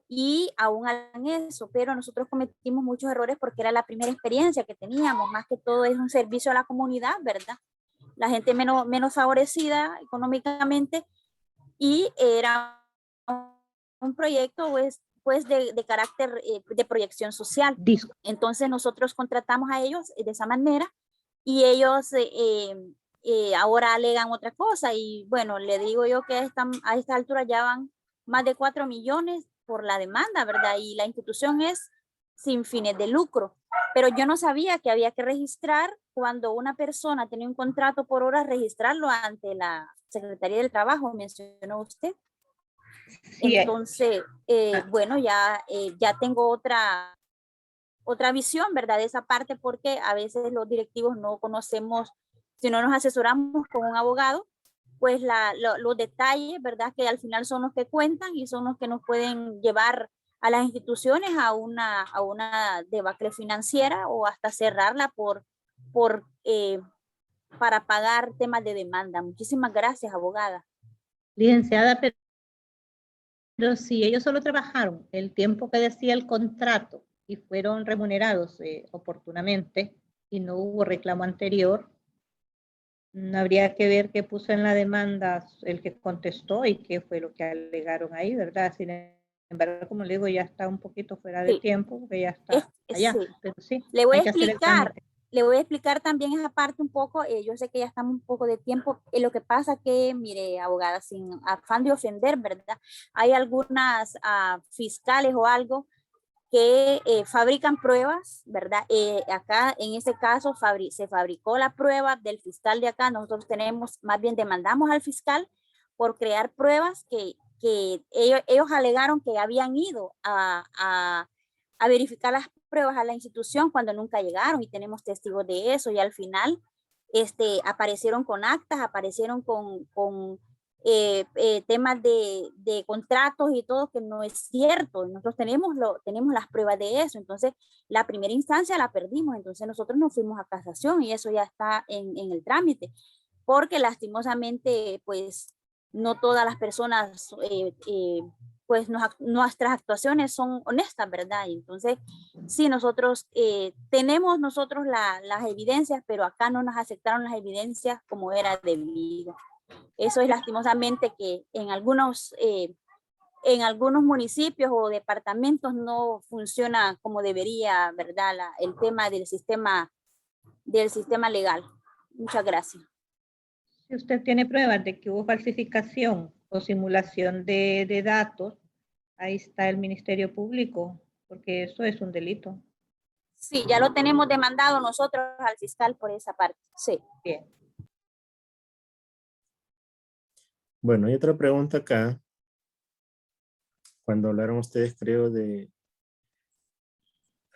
Y aún hagan eso, pero nosotros cometimos muchos errores porque era la primera experiencia que teníamos. Más que todo es un servicio a la comunidad, ¿verdad? La gente menos favorecida económicamente, y era un proyecto pues de carácter de proyección social. Entonces nosotros contratamos a ellos de esa manera y ellos ahora alegan otra cosa, y bueno, le digo yo que a esta altura ya van más de 4 millones por la demanda, ¿verdad? Y la institución es sin fines de lucro. Pero yo no sabía que había que registrar cuando una persona tenía un contrato por hora, registrarlo ante la Secretaría del Trabajo, mencionó usted. Sí, entonces, bueno, ya tengo otra visión, ¿verdad? De esa parte, porque a veces los directivos no conocemos, si no nos asesoramos con un abogado, pues los detalles, ¿verdad? Que al final son los que cuentan y son los que nos pueden llevar a las instituciones a una debacle financiera o hasta cerrarla para pagar temas de demanda. Muchísimas gracias, abogada. Licenciada, pero si ellos solo trabajaron el tiempo que decía el contrato y fueron remunerados oportunamente y no hubo reclamo anterior, habría que ver qué puso en la demanda el que contestó y qué fue lo que alegaron ahí, ¿verdad? Sin embargo, como le digo, ya está un poquito fuera de tiempo, porque ya está allá. Sí. Pero sí, le voy a explicar también esa parte un poco. Yo sé que ya estamos un poco de tiempo. Lo que pasa que, mire, abogada, sin afán de ofender, ¿verdad? Hay algunas fiscales o algo que fabrican pruebas, ¿verdad? Acá, en este caso, se fabricó la prueba del fiscal de acá. Nosotros más bien demandamos al fiscal por crear pruebas que ellos alegaron que habían ido a verificar las pruebas a la institución cuando nunca llegaron, y tenemos testigos de eso, y al final aparecieron con actas, aparecieron con temas de contratos y todo, que no es cierto. Nosotros tenemos las pruebas de eso. Entonces la primera instancia la perdimos, entonces nosotros nos fuimos a casación y eso ya está en el trámite, porque lastimosamente pues no todas las personas pues nuestras actuaciones son honestas, ¿verdad? Y entonces sí, nosotros tenemos las evidencias, pero acá no nos aceptaron las evidencias como era debido. Eso es lastimosamente que en algunos municipios o departamentos no funciona como debería, ¿verdad? El tema del sistema legal. Muchas gracias. Si usted tiene pruebas de que hubo falsificación o simulación de datos, Ahí está el Ministerio Público, porque eso es un delito. Sí, ya lo tenemos demandado nosotros al fiscal por esa parte. Sí. Bien. Bueno, hay otra pregunta acá. Cuando hablaron ustedes, creo, de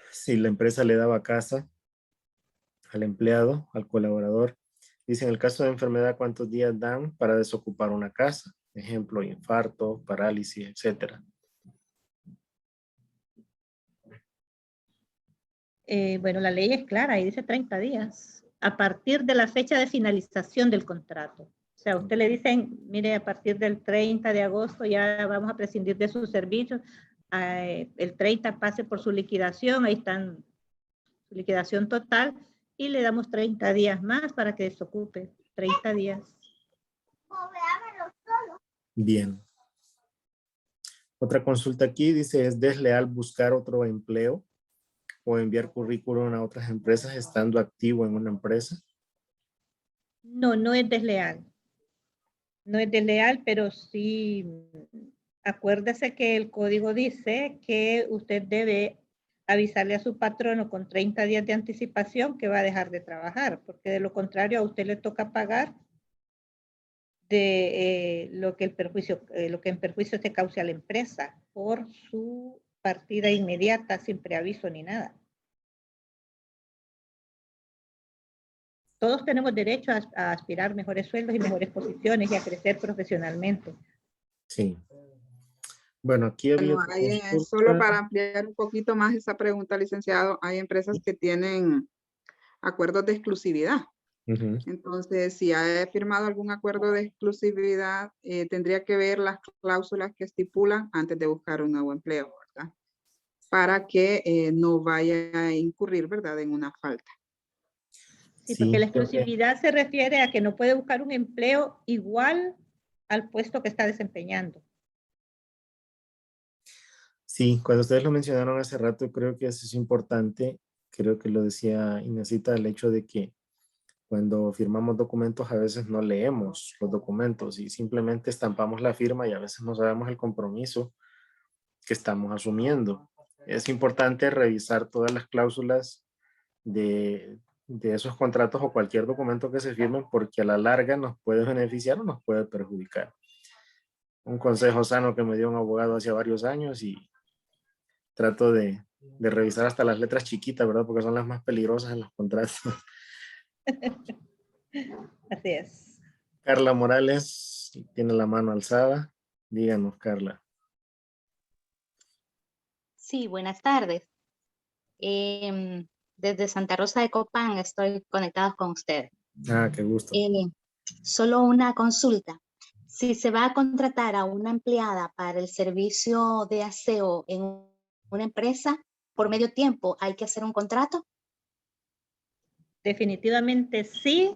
si la empresa le daba casa al empleado, al colaborador. Dice, en el caso de enfermedad, ¿cuántos días dan para desocupar una casa? Ejemplo, infarto, parálisis, etcétera. Bueno, la ley es clara y dice 30 días a partir de la fecha de finalización del contrato. O sea, a usted le dicen, mire, a partir del 30 de agosto ya vamos a prescindir de sus servicios. El 30 pase por su liquidación, ahí están su liquidación total y le damos 30 días más para que desocupe. 30 días. Bien. Otra consulta aquí dice, ¿es desleal buscar otro empleo o enviar currículum a otras empresas estando activo en una empresa? No, no es desleal. No es desleal, pero sí, acuérdese que el código dice que usted debe avisarle a su patrono con 30 días de anticipación que va a dejar de trabajar, porque de lo contrario a usted le toca pagar de lo que en perjuicio se cause a la empresa por su partida inmediata sin preaviso ni nada. Todos tenemos derecho a aspirar mejores sueldos y mejores posiciones y a crecer profesionalmente. Sí. Bueno, aquí había Bueno, otra hay, consulta. solo para ampliar un poquito más esa pregunta, licenciado, hay empresas que tienen acuerdos de exclusividad. Entonces, si ha firmado algún acuerdo de exclusividad, tendría que ver las cláusulas que estipulan antes de buscar un nuevo empleo, ¿verdad? Para que no vaya a incurrir, ¿verdad?, en una falta. Sí, porque la exclusividad se refiere a que no puede buscar un empleo igual al puesto que está desempeñando. Sí, cuando ustedes lo mencionaron hace rato, creo que eso es importante. Creo que lo decía Inesita, el hecho de que cuando firmamos documentos a veces no leemos los documentos y simplemente estampamos la firma y a veces no sabemos el compromiso que estamos asumiendo. Es importante revisar todas las cláusulas de esos contratos o cualquier documento que se firme porque a la larga nos puede beneficiar o nos puede perjudicar. Un consejo sano que me dio un abogado hace varios años y trato de revisar hasta las letras chiquitas, ¿verdad? Porque son las más peligrosas en los contratos. Así es. Carla Morales tiene la mano alzada. Díganos, Carla. Sí, buenas tardes. Desde Santa Rosa de Copán estoy conectado con usted. Ah, qué gusto. Solo una consulta. Si se va a contratar a una empleada para el servicio de aseo en una empresa, por medio tiempo, ¿hay que hacer un contrato? Definitivamente sí.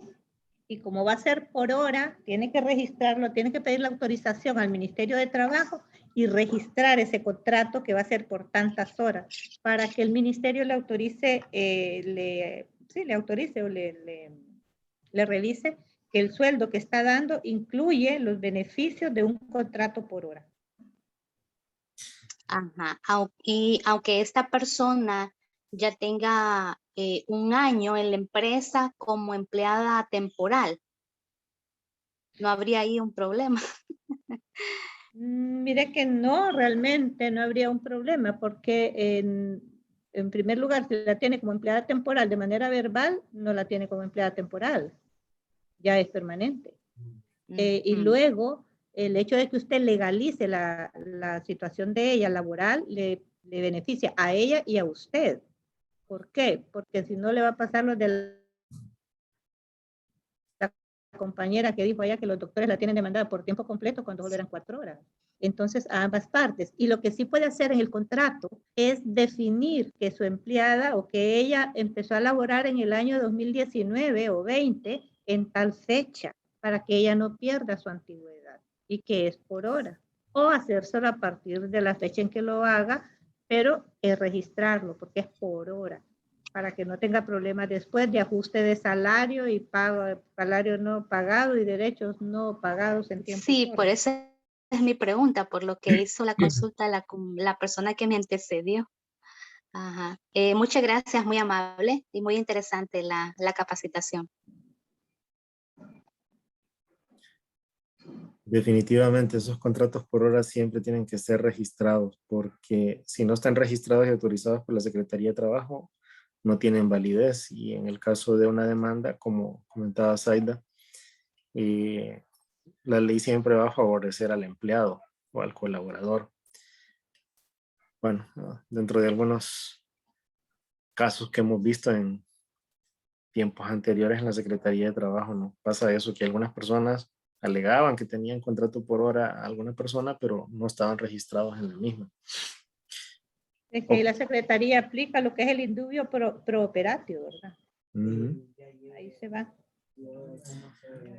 Y como va a ser por hora, tiene que registrarlo, tiene que pedir la autorización al Ministerio de Trabajo y registrar ese contrato que va a ser por tantas horas para que el ministerio le autorice, le autorice o le revise que el sueldo que está dando incluye los beneficios de un contrato por hora. Ajá. Y aunque esta persona ya tenga un año en la empresa como empleada temporal, ¿no habría ahí un problema? Mire que no, realmente no habría un problema porque en primer lugar, si la tiene como empleada temporal de manera verbal, no la tiene como empleada temporal, ya es permanente. Y luego, el hecho de que usted legalice la situación de ella laboral le beneficia a ella y a usted. ¿Por qué? Porque si no le va a pasar lo de la compañera que dijo allá que los doctores la tienen demandada por tiempo completo cuando solo eran 4 horas. Entonces, a ambas partes. Y lo que sí puede hacer en el contrato es definir que su empleada o que ella empezó a laborar en el año 2019 o 20 en tal fecha para que ella no pierda su antigüedad y que es por hora. O hacérselo a partir de la fecha en que lo haga, pero es registrarlo porque es por hora, para que no tenga problemas después de ajuste de salario y pago, salario no pagado y derechos no pagados en tiempo. Sí, por ese es mi pregunta, por lo que hizo la consulta la persona que me antecedió. Ajá. Muchas gracias, muy amable y muy interesante la capacitación. Definitivamente esos contratos por hora siempre tienen que ser registrados, porque si no están registrados y autorizados por la Secretaría de Trabajo, no tienen validez. Y en el caso de una demanda, como comentaba Zaida, la ley siempre va a favorecer al empleado o al colaborador. Bueno, dentro de algunos casos que hemos visto en tiempos anteriores en la Secretaría de Trabajo, ¿no? Pasa eso, que algunas personas alegaban que tenían contrato por hora a alguna persona, pero no estaban registrados en la misma. Es que ahí la Secretaría aplica lo que es el indubio pro operatio, ¿verdad? Ahí se va.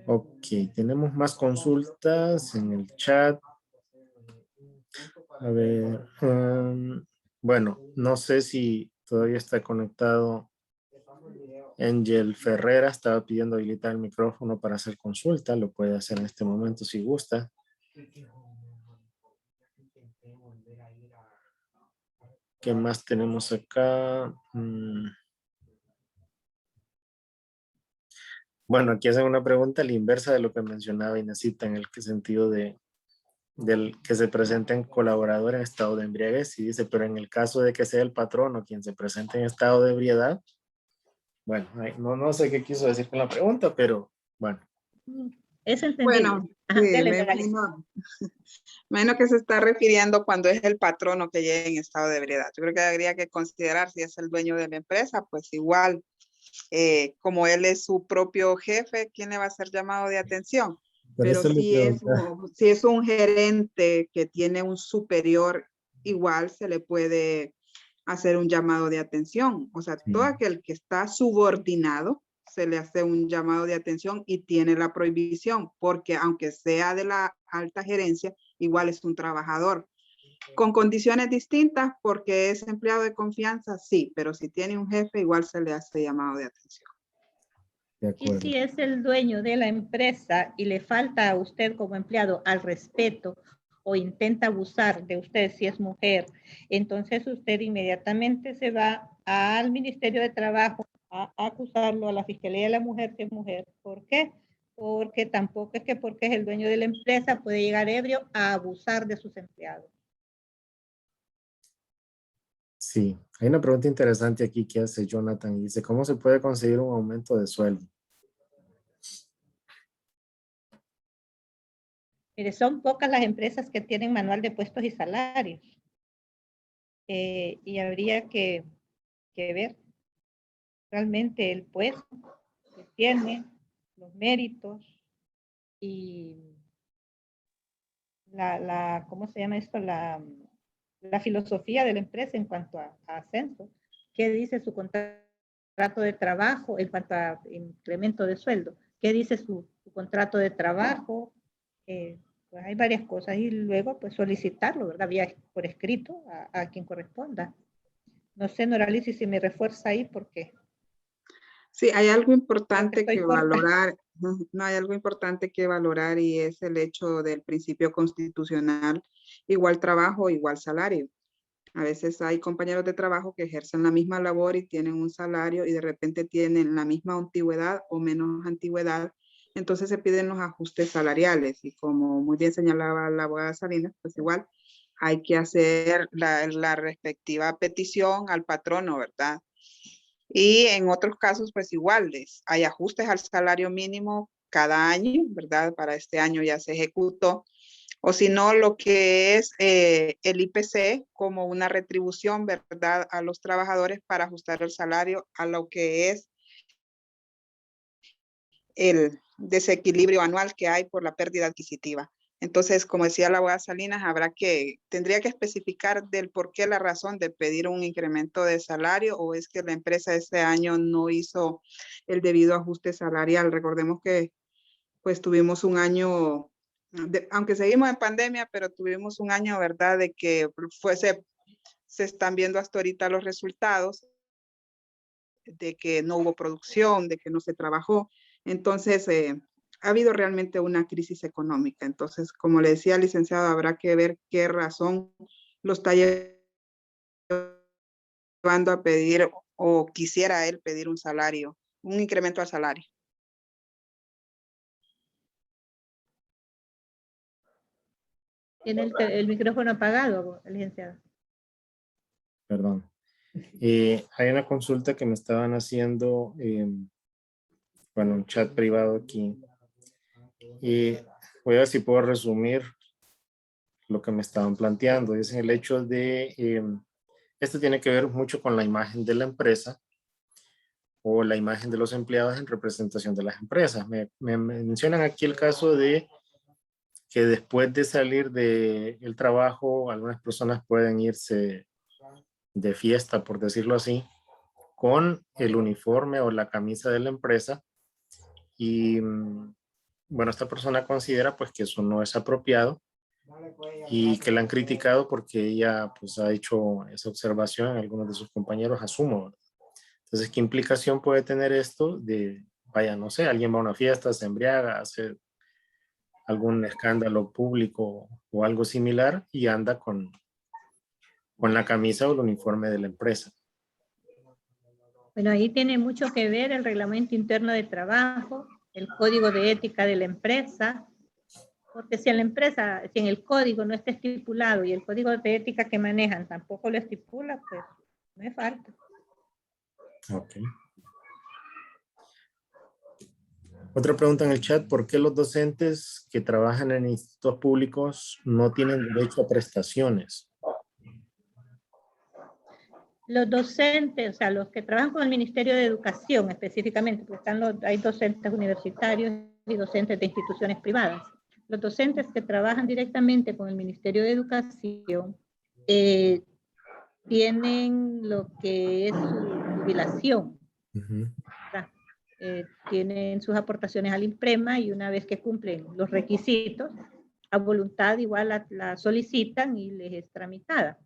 Ok, tenemos más consultas en el chat. A ver, bueno, no sé si todavía está conectado. Angel Ferrera estaba pidiendo habilitar el micrófono para hacer consulta. Lo puede hacer en este momento si gusta. ¿Qué más tenemos acá? Bueno, aquí hacen una pregunta a la inversa de lo que mencionaba Inesita, en el sentido del que se presenten colaborador en estado de embriaguez. Y dice, pero en el caso de que sea el patrono quien se presente en estado de ebriedad, bueno, no sé qué quiso decir con la pregunta, pero bueno. Es entendible. Bueno, sí, me imagino que se está refiriendo cuando es el patrono que llega en estado de ebriedad. Yo creo que habría que considerar si es el dueño de la empresa, pues igual, como él es su propio jefe, ¿quién le va a hacer llamado de atención? Pero si es un gerente que tiene un superior, igual se le puede hacer un llamado de atención. O sea, todo aquel que está subordinado, se le hace un llamado de atención y tiene la prohibición, porque aunque sea de la alta gerencia, igual es un trabajador. Con condiciones distintas, porque es empleado de confianza, sí, pero si tiene un jefe, igual se le hace llamado de atención. Y si es el dueño de la empresa y le falta a usted como empleado al respeto o intenta abusar de usted si es mujer, entonces usted inmediatamente se va al Ministerio de Trabajo a acusarlo a la Fiscalía de la Mujer si es mujer. ¿Por qué? Porque tampoco es que porque es el dueño de la empresa puede llegar ebrio a abusar de sus empleados. Sí, hay una pregunta interesante aquí que hace Jonathan y dice, ¿cómo se puede conseguir un aumento de sueldo? Mire, son pocas las empresas que tienen manual de puestos y salarios. Y habría que ver realmente el puesto que tiene, los méritos y ¿cómo se llama esto? La filosofía de la empresa en cuanto a ascenso. ¿Qué dice su contrato de trabajo en cuanto a incremento de sueldo? ¿Qué dice su contrato de trabajo? Pues hay varias cosas y luego pues solicitarlo, ¿verdad? Vía por escrito a quien corresponda. No sé, Noralice, si me refuerza ahí porque... Sí, hay algo importante que valorar. No, hay algo importante que valorar y es el hecho del principio constitucional, igual trabajo, igual salario. A veces hay compañeros de trabajo que ejercen la misma labor y tienen un salario y de repente tienen la misma antigüedad o menos antigüedad. Entonces se piden los ajustes salariales y como muy bien señalaba la abogada Salinas, pues igual hay que hacer la respectiva petición al patrono, ¿verdad? Y en otros casos, pues iguales, hay ajustes al salario mínimo cada año, ¿verdad? Para este año ya se ejecutó. O si no, lo que es el IPC como una retribución, ¿verdad? A los trabajadores para ajustar el salario a lo que es el desequilibrio anual que hay por la pérdida adquisitiva. Entonces, como decía la abogada Salinas, tendría que especificar del por qué la razón de pedir un incremento de salario o es que la empresa este año no hizo el debido ajuste salarial. Recordemos que pues tuvimos un año, aunque seguimos en pandemia, pero tuvimos un año, ¿verdad? De que se están viendo hasta ahorita los resultados de que no hubo producción, de que no se trabajó. Entonces, ha habido realmente una crisis económica. Entonces, como le decía el licenciado, habrá que ver qué razón lo está llevando a pedir o quisiera él pedir un salario, un incremento al salario. Tiene el micrófono apagado, licenciado. Perdón. Hay una consulta que me estaban haciendo, bueno, un chat privado aquí. Y voy a ver si puedo resumir lo que me estaban planteando. Es el hecho de, esto tiene que ver mucho con la imagen de la empresa o la imagen de los empleados en representación de las empresas. Me mencionan aquí el caso de que después de salir del trabajo, algunas personas pueden irse de fiesta, por decirlo así, con el uniforme o la camisa de la empresa. Y bueno, esta persona considera pues que eso no es apropiado y que la han criticado porque ella pues ha hecho esa observación en algunos de sus compañeros, asumo, ¿verdad? Entonces, ¿qué implicación puede tener esto de, vaya, no sé, alguien va a una fiesta, se embriaga, hace algún escándalo público o algo similar y anda con la camisa o el uniforme de la empresa? Bueno, ahí tiene mucho que ver el reglamento interno de trabajo, el código de ética de la empresa, porque si en la empresa, si en el código no está estipulado y el código de ética que manejan tampoco lo estipula, pues no es falta. Ok. Otra pregunta en el chat, ¿por qué los docentes que trabajan en institutos públicos no tienen derecho a prestaciones? Los docentes, o sea, los que trabajan con el Ministerio de Educación específicamente, porque hay docentes universitarios y docentes de instituciones privadas. Los docentes que trabajan directamente con el Ministerio de Educación tienen lo que es su jubilación. Tienen sus aportaciones al IMPREMA y una vez que cumplen los requisitos, a voluntad igual la solicitan y les es tramitada.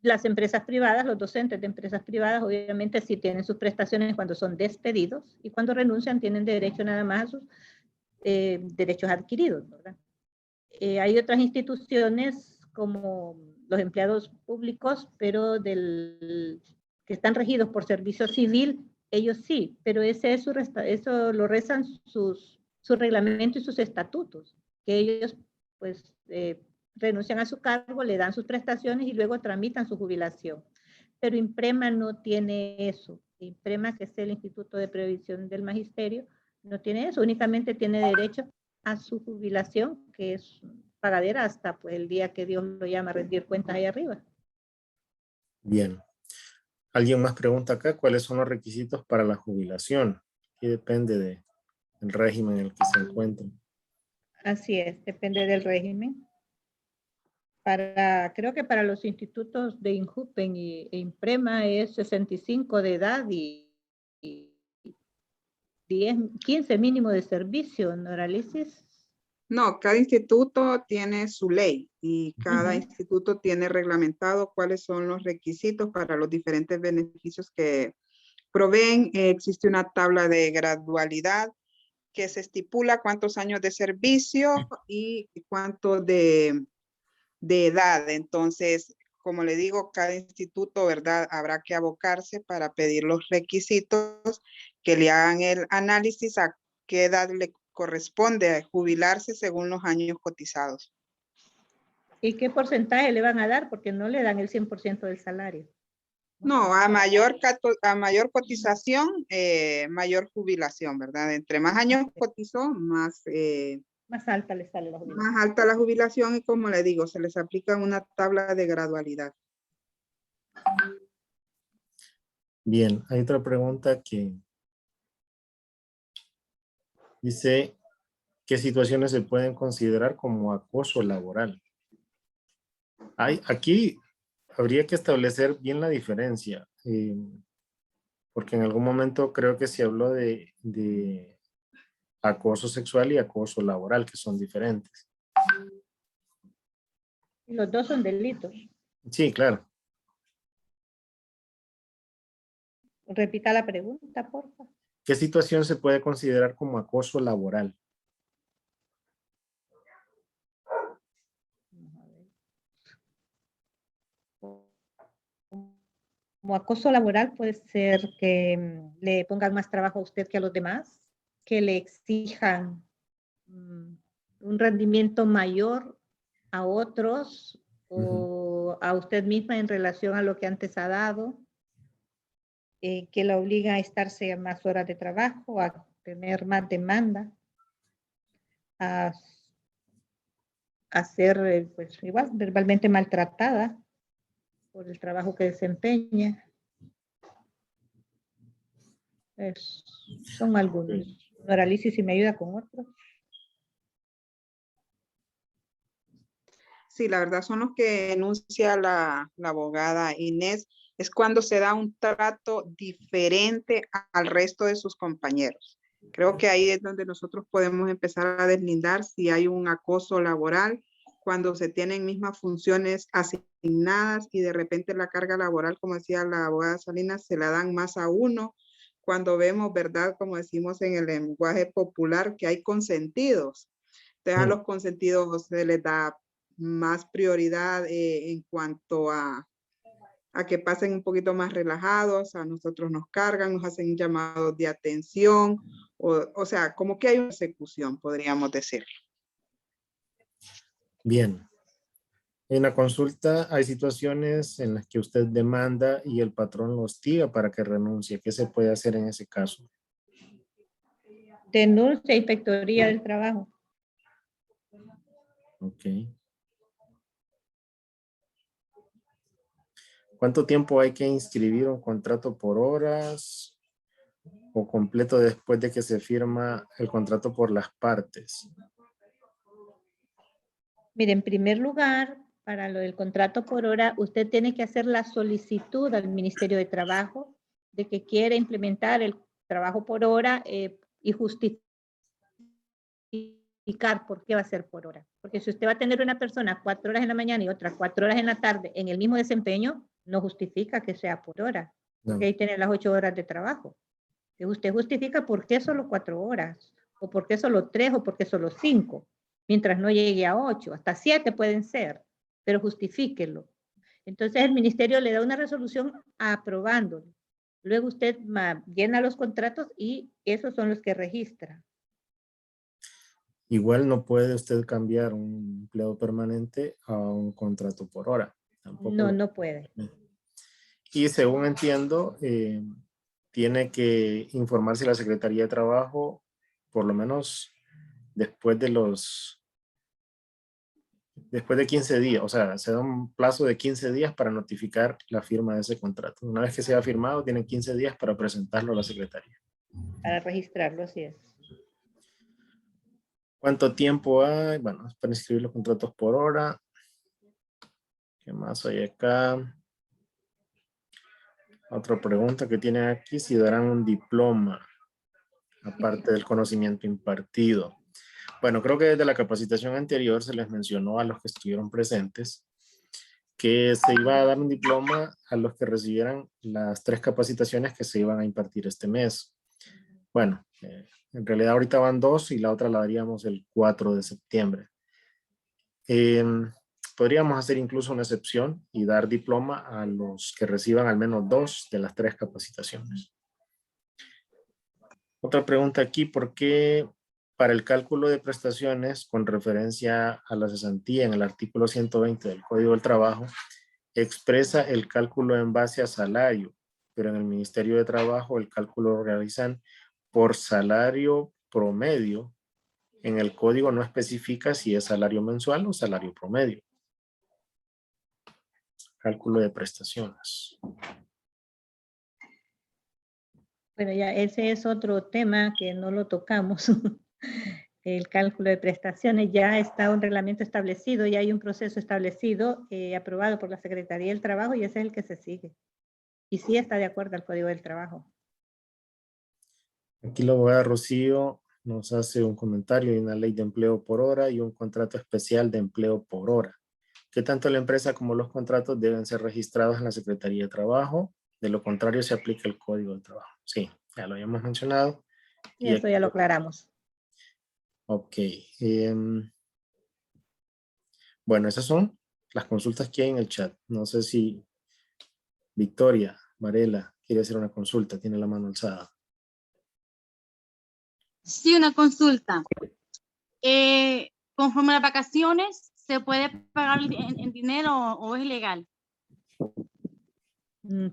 Las empresas privadas, los docentes de empresas privadas, obviamente sí tienen sus prestaciones cuando son despedidos y cuando renuncian tienen derecho nada más a sus derechos adquiridos, ¿verdad? Hay otras instituciones como los empleados públicos, pero que están regidos por servicio civil, ellos sí, pero eso lo rezan su reglamento y sus estatutos, que ellos pues renuncian a su cargo, le dan sus prestaciones y luego tramitan su jubilación. Pero IMPREMA no tiene eso. IMPREMA, que es el Instituto de Previsión del Magisterio, no tiene eso, únicamente tiene derecho a su jubilación, que es pagadera hasta pues, el día que Dios lo llama a rendir cuentas ahí arriba. Bien. ¿Alguien más pregunta acá cuáles son los requisitos para la jubilación? Y depende del régimen en el que se encuentren. Así es, depende del régimen. Creo que para los institutos de INJUPEN e IMPREMA es 65 de edad y 15 mínimo de servicio, ¿no, Arálisis? No, cada instituto tiene su ley y cada instituto tiene reglamentado cuáles son los requisitos para los diferentes beneficios que proveen. Existe una tabla de gradualidad que se estipula cuántos años de servicio y cuánto de edad. Entonces, como le digo, cada instituto, ¿verdad? Habrá que abocarse para pedir los requisitos, que le hagan el análisis a qué edad le corresponde jubilarse según los años cotizados. ¿Y qué porcentaje le van a dar? Porque no le dan el 100% del salario. No, a mayor cotización, mayor jubilación, ¿verdad? Entre más años cotizó, más alta le sale la jubilación. Más alta la jubilación y como le digo, se les aplica una tabla de gradualidad. Bien, hay otra pregunta que dice, ¿qué situaciones se pueden considerar como acoso laboral? Aquí habría que establecer bien la diferencia, porque en algún momento creo que se habló de acoso sexual y acoso laboral, que son diferentes. Los dos son delitos. Sí, claro. Repita la pregunta, por favor. ¿Qué situación se puede considerar como acoso laboral? Como acoso laboral puede ser que le pongan más trabajo a usted que a los demás, que le exijan un rendimiento mayor a otros o a usted misma en relación a lo que antes ha dado, que la obliga a estarse más horas de trabajo, a tener más demanda, a ser pues igual verbalmente maltratada por el trabajo que desempeña. Son algunos. Noralicia, si me ayuda con otros. Sí, la verdad son los que enuncia la abogada Inés. Es cuando se da un trato diferente al resto de sus compañeros. Creo que ahí es donde nosotros podemos empezar a deslindar si hay un acoso laboral, cuando se tienen mismas funciones asignadas y de repente la carga laboral, como decía la abogada Salinas, se la dan más a uno. Cuando vemos, ¿verdad? Como decimos en el lenguaje popular, que hay consentidos. Entonces a los consentidos se les da más prioridad en cuanto a que pasen un poquito más relajados, a nosotros nos cargan, nos hacen llamados de atención, o sea, como que hay una persecución, podríamos decir. Bien. En la consulta hay situaciones en las que usted demanda y el patrón lo hostiga para que renuncie. ¿Qué se puede hacer en ese caso? Denuncia y inspectoría del trabajo. Ok. ¿Cuánto tiempo hay que inscribir un contrato por horas o completo después de que se firma el contrato por las partes? Mire, en primer lugar, para lo del contrato por hora, usted tiene que hacer la solicitud al Ministerio de Trabajo de que quiere implementar el trabajo por hora y justificar por qué va a ser por hora. Porque si usted va a tener una persona 4 horas en la mañana y otra 4 horas en la tarde en el mismo desempeño, no justifica que sea por hora. Porque ahí tiene las 8 horas de trabajo. Y usted justifica por qué solo 4 horas, o por qué solo 3, o por qué solo 5, mientras no llegue a 8, hasta 7 pueden ser, pero justifíquelo. Entonces el ministerio le da una resolución aprobándolo. Luego usted llena los contratos y esos son los que registra. Igual no puede usted cambiar un empleado permanente a un contrato por hora. Tampoco no puede. Y según entiendo, tiene que informarse a la Secretaría de Trabajo por lo menos después de 15 días. O sea, se da un plazo de 15 días para notificar la firma de ese contrato. Una vez que sea firmado, tienen 15 días para presentarlo a la Secretaría. Para registrarlo, así es. ¿Cuánto tiempo hay? Bueno, es para inscribir los contratos por hora. ¿Qué más hay acá? Otra pregunta que tienen aquí, si darán un diploma, aparte del conocimiento impartido. Bueno, creo que desde la capacitación anterior se les mencionó a los que estuvieron presentes que se iba a dar un diploma a los que recibieran las 3 capacitaciones que se iban a impartir este mes. Bueno, en realidad ahorita van 2 y la otra la daríamos el 4 de septiembre. Podríamos hacer incluso una excepción y dar diploma a los que reciban al menos 2 de las 3 capacitaciones. Otra pregunta aquí, ¿por qué para el cálculo de prestaciones con referencia a la cesantía en el artículo 120 del Código del Trabajo expresa el cálculo en base a salario, pero en el Ministerio de Trabajo el cálculo lo realizan por salario promedio? En el código no especifica si es salario mensual o salario promedio. Cálculo de prestaciones. Bueno, ya ese es otro tema que no lo tocamos. El cálculo de prestaciones ya está un reglamento establecido, ya hay un proceso establecido, aprobado por la Secretaría del Trabajo y ese es el que se sigue. Y sí está de acuerdo al Código del Trabajo. Aquí la abogada Rocío nos hace un comentario de una ley de empleo por hora y un contrato especial de empleo por hora. Que tanto la empresa como los contratos deben ser registrados en la Secretaría de Trabajo. De lo contrario, se aplica el Código del Trabajo. Sí, Ya lo habíamos mencionado. Y eso ya lo aclaramos. Ok. Bueno, esas son las consultas que hay en el chat. No sé si Victoria Varela quiere hacer una consulta. Tiene la mano alzada. Sí, una consulta. Conforme a las vacaciones, ¿se puede pagar en dinero o es ilegal?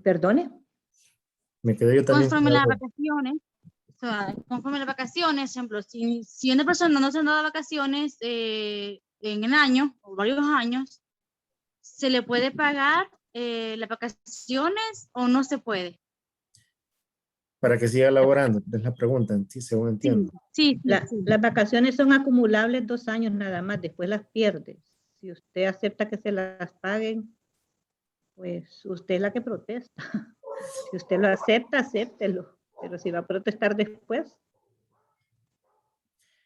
¿Perdone? Me quedé yo también. Conforme a las vacaciones, o sea, conforme a las vacaciones, ejemplo, si una persona no se han dado vacaciones en el año o varios años, ¿se le puede pagar las vacaciones o no se puede? Para que siga laborando, es la pregunta, sí, según entiendo. Sí. Las vacaciones son acumulables 2 años nada más, después las pierde. Si usted acepta que se las paguen, pues usted es la que protesta. Si usted lo acepta, acéptelo. Pero si va a protestar después.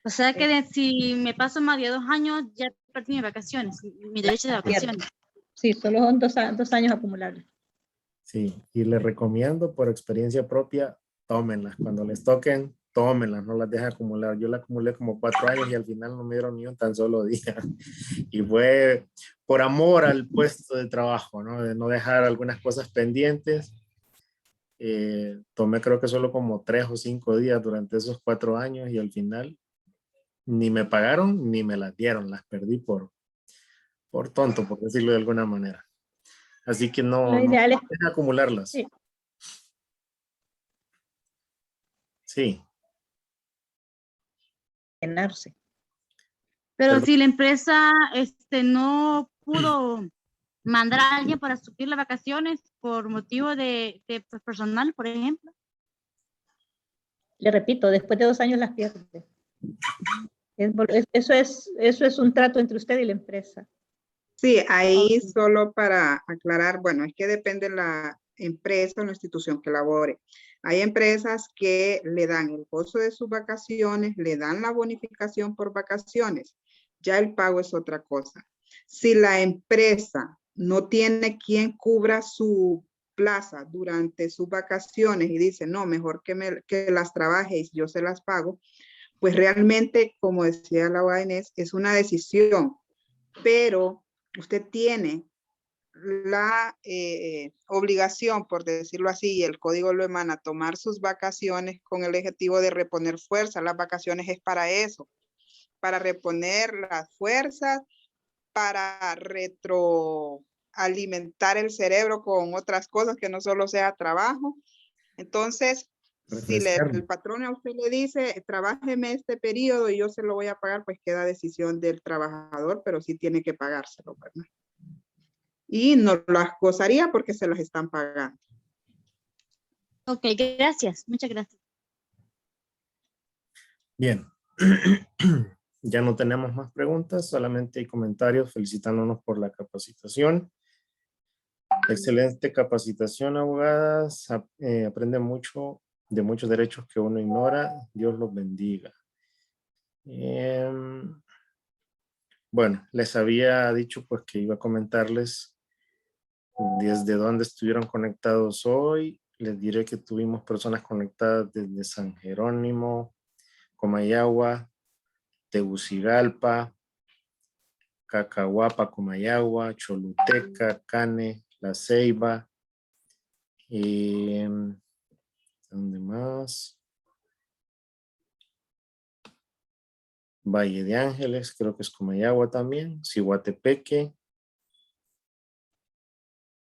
O sea que si me paso más de 2 años, ya perdí mis vacaciones, mi derecho de vacaciones. Sí, solo son 2 años acumulables. Sí, y les recomiendo por experiencia propia, tómenlas. Cuando les toquen, tómenlas, no las dejen acumular. Yo la acumulé como 4 años y al final no me dieron ni un tan solo día. Y fue por amor al puesto de trabajo, ¿no? De no dejar algunas cosas pendientes. Tomé creo que solo como 3 o 5 días durante esos 4 años y al final ni me pagaron ni me las dieron. Las perdí por tonto, por decirlo de alguna manera. Así que no dejen acumularlas. Sí. Sí. Llenarse. Pero si la empresa no pudo mandar a alguien para suplir las vacaciones por motivo de personal, por ejemplo. Le repito, después de 2 años las pierde. Eso es un trato entre usted y la empresa. Sí, ahí solo para aclarar, bueno, es que depende de la empresa o la institución que labore. Hay empresas que le dan el gozo de sus vacaciones, le dan la bonificación por vacaciones. Ya el pago es otra cosa. Si la empresa no tiene quien cubra su plaza durante sus vacaciones y dice, no, mejor que las trabaje y yo se las pago, pues realmente, como decía la abogada Inés, es una decisión, pero usted tiene la obligación, por decirlo así, y el código lo emana, tomar sus vacaciones con el objetivo de reponer fuerza. Las vacaciones es para eso, para reponer las fuerzas, para retroalimentar el cerebro con otras cosas que no solo sea trabajo. Entonces, si el patrón a usted le dice, trabájeme este periodo y yo se lo voy a pagar, pues queda decisión del trabajador, pero sí tiene que pagárselo, ¿verdad? Y no las gozaría porque se las están pagando. Ok, gracias. Muchas gracias. Bien. Ya no tenemos más preguntas, solamente hay comentarios felicitándonos por la capacitación. Excelente capacitación, abogadas. Aprenden mucho de muchos derechos que uno ignora. Dios los bendiga. Bueno, les había dicho pues que iba a comentarles desde dónde estuvieron conectados hoy. Les diré que tuvimos personas conectadas desde San Jerónimo, Comayagua, Tegucigalpa, Cacahuapa, Comayagua, Choluteca, Cane, La Ceiba. ¿Dónde más? Valle de Ángeles, creo que es Comayagua también. Cihuatepeque.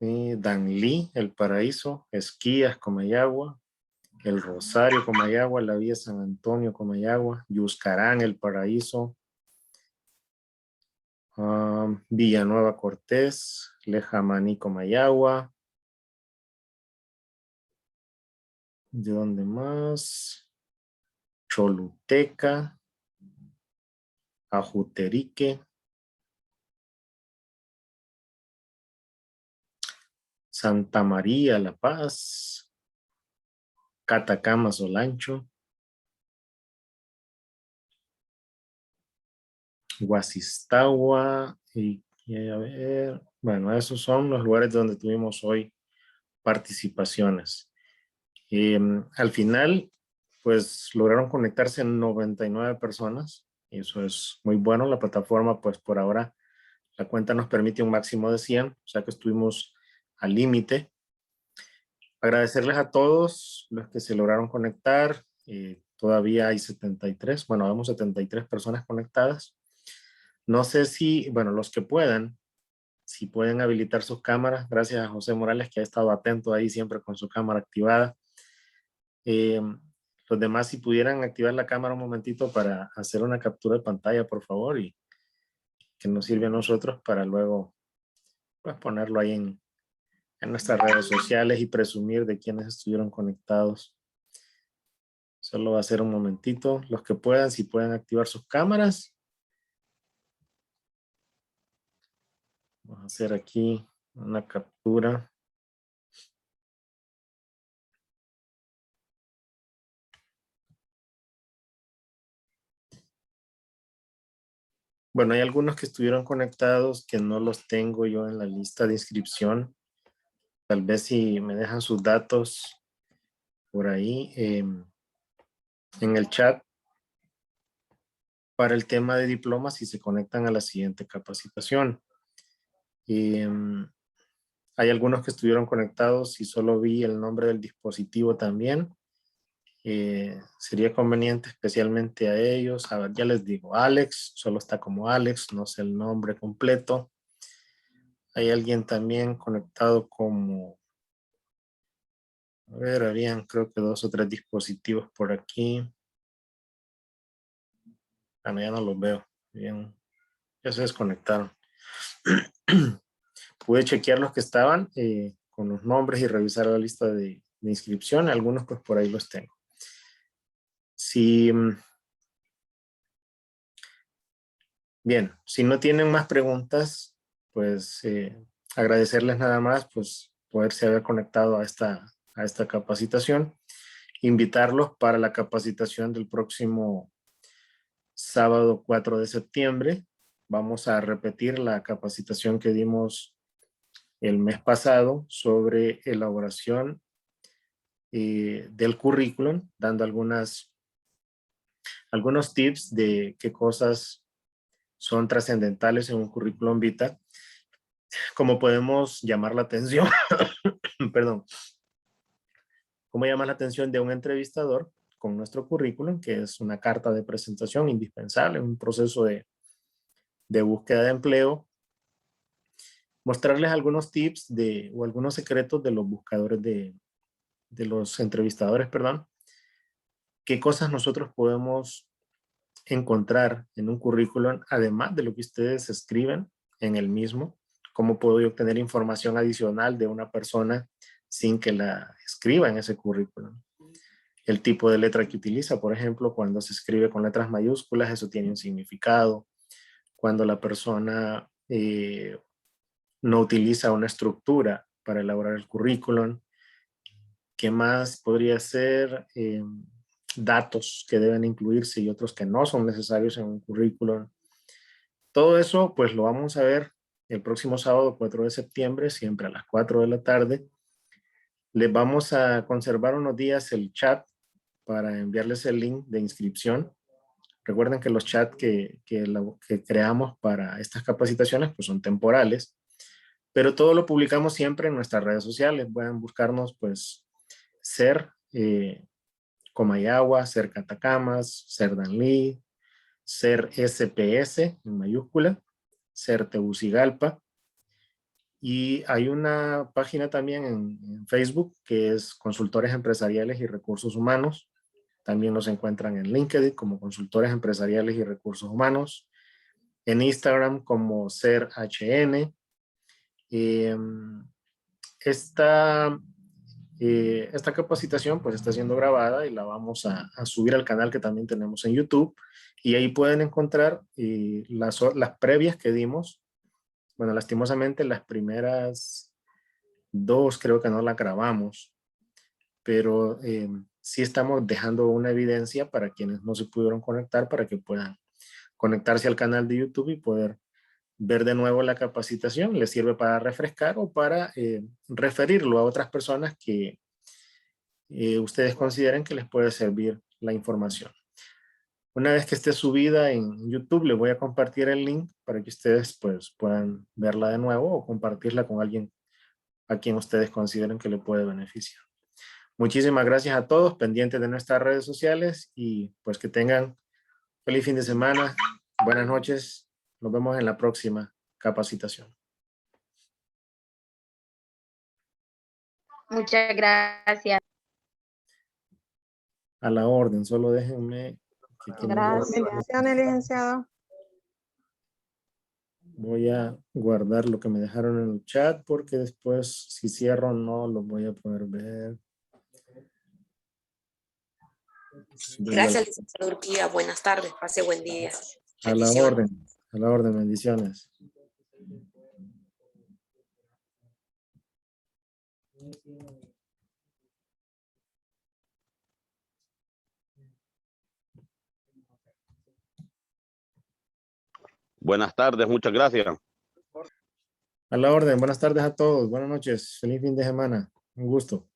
Danlí, El Paraíso. Esquías, Comayagua. El Rosario, Comayagua. La Villa San Antonio, Comayagua. Yuscarán, El Paraíso. Villanueva Cortés. Lejamaní, Comayagua. ¿De dónde más? Choluteca. Ajuterique. Santa María, La Paz. Catacama, Solancho. Guasistagua. Y a ver, bueno, esos son los lugares donde tuvimos hoy participaciones. Al final, pues lograron conectarse 99 personas. Y eso es muy bueno. La plataforma, pues por ahora, la cuenta nos permite un máximo de 100, o sea que estuvimos al límite. Agradecerles a todos los que se lograron conectar. Todavía hay 73, bueno, vemos 73 personas conectadas. No sé si, bueno, los que puedan, si pueden habilitar sus cámaras. Gracias a José Morales, que ha estado atento ahí siempre con su cámara activada. Los demás, si pudieran activar la cámara un momentito para hacer una captura de pantalla, por favor, y que nos sirve a nosotros para luego pues, ponerlo ahí en nuestras redes sociales y presumir de quienes estuvieron conectados. Solo va a ser un momentito. Los que puedan, si pueden activar sus cámaras. Vamos a hacer aquí una captura. Bueno, hay algunos que estuvieron conectados que no los tengo yo en la lista de inscripción. Tal vez si me dejan sus datos por ahí en el chat para el tema de diplomas si se conectan a la siguiente capacitación. Hay algunos que estuvieron conectados y solo vi el nombre del dispositivo también. Sería conveniente especialmente a ellos. A ver, ya les digo, Alex, solo está como Alex, no sé el nombre completo. Hay alguien también conectado como, a ver, habían creo que 2 o 3 dispositivos por aquí. Bueno, ya no los veo. Bien, ya se desconectaron. Pude chequear los que estaban con los nombres y revisar la lista de inscripción. Algunos pues por ahí los tengo. Si, bien, si no tienen más preguntas, pues agradecerles nada más pues poderse haber conectado a esta capacitación. Invitarlos para la capacitación del próximo sábado 4 de septiembre. Vamos a repetir la capacitación que dimos el mes pasado sobre elaboración del currículum, dando algunos tips de qué cosas son trascendentales en un currículum vitae, cómo podemos llamar la atención, perdón, cómo llamar la atención de un entrevistador con nuestro currículum, que es una carta de presentación indispensable en un proceso de búsqueda de empleo. Mostrarles algunos tips o algunos secretos de los buscadores de los entrevistadores, perdón. Qué cosas nosotros podemos encontrar en un currículum, además de lo que ustedes escriben en el mismo. Cómo puedo yo obtener información adicional de una persona sin que la escriba en ese currículum. El tipo de letra que utiliza, por ejemplo, cuando se escribe con letras mayúsculas, eso tiene un significado. Cuando la persona no utiliza una estructura para elaborar el currículum. ¿Qué más podría ser? Datos que deben incluirse y otros que no son necesarios en un currículum. Todo eso pues lo vamos a ver el próximo sábado 4 de septiembre, siempre a las 4 de la tarde. Les vamos a conservar unos días el chat para enviarles el link de inscripción. Recuerden que los chats que creamos para estas capacitaciones pues son temporales, pero todo lo publicamos siempre en nuestras redes sociales. Pueden buscarnos pues Ser Comayagua, Ser Catacamas, Ser Danlí, Ser SPS en mayúscula, Ser Tegucigalpa. Y hay una página también en Facebook que es Consultores Empresariales y Recursos Humanos. También nos encuentran en LinkedIn como Consultores Empresariales y Recursos Humanos. En Instagram como Ser HN. Esta capacitación pues está siendo grabada y la vamos a subir al canal que también tenemos en YouTube. Y ahí pueden encontrar las previas que dimos. Bueno, lastimosamente las primeras 2 creo que no las grabamos, pero sí estamos dejando una evidencia para quienes no se pudieron conectar, para que puedan conectarse al canal de YouTube y poder ver de nuevo la capacitación. Les sirve para refrescar o para referirlo a otras personas que ustedes consideren que les puede servir la información. Una vez que esté subida en YouTube, les voy a compartir el link para que ustedes pues, puedan verla de nuevo o compartirla con alguien a quien ustedes consideren que le puede beneficiar. Muchísimas gracias a todos, pendientes de nuestras redes sociales y pues que tengan feliz fin de semana. Buenas noches. Nos vemos en la próxima capacitación. Muchas gracias. A la orden, solo déjenme. Gracias. Bendiciones, licenciado. Voy a guardar lo que me dejaron en el chat porque después si cierro no lo voy a poder ver. Gracias, licenciado Urquía. Buenas tardes. Pase buen día. A la orden, bendiciones. Buenas tardes, muchas gracias. A la orden, buenas tardes a todos. Buenas noches. Feliz fin de semana. Un gusto.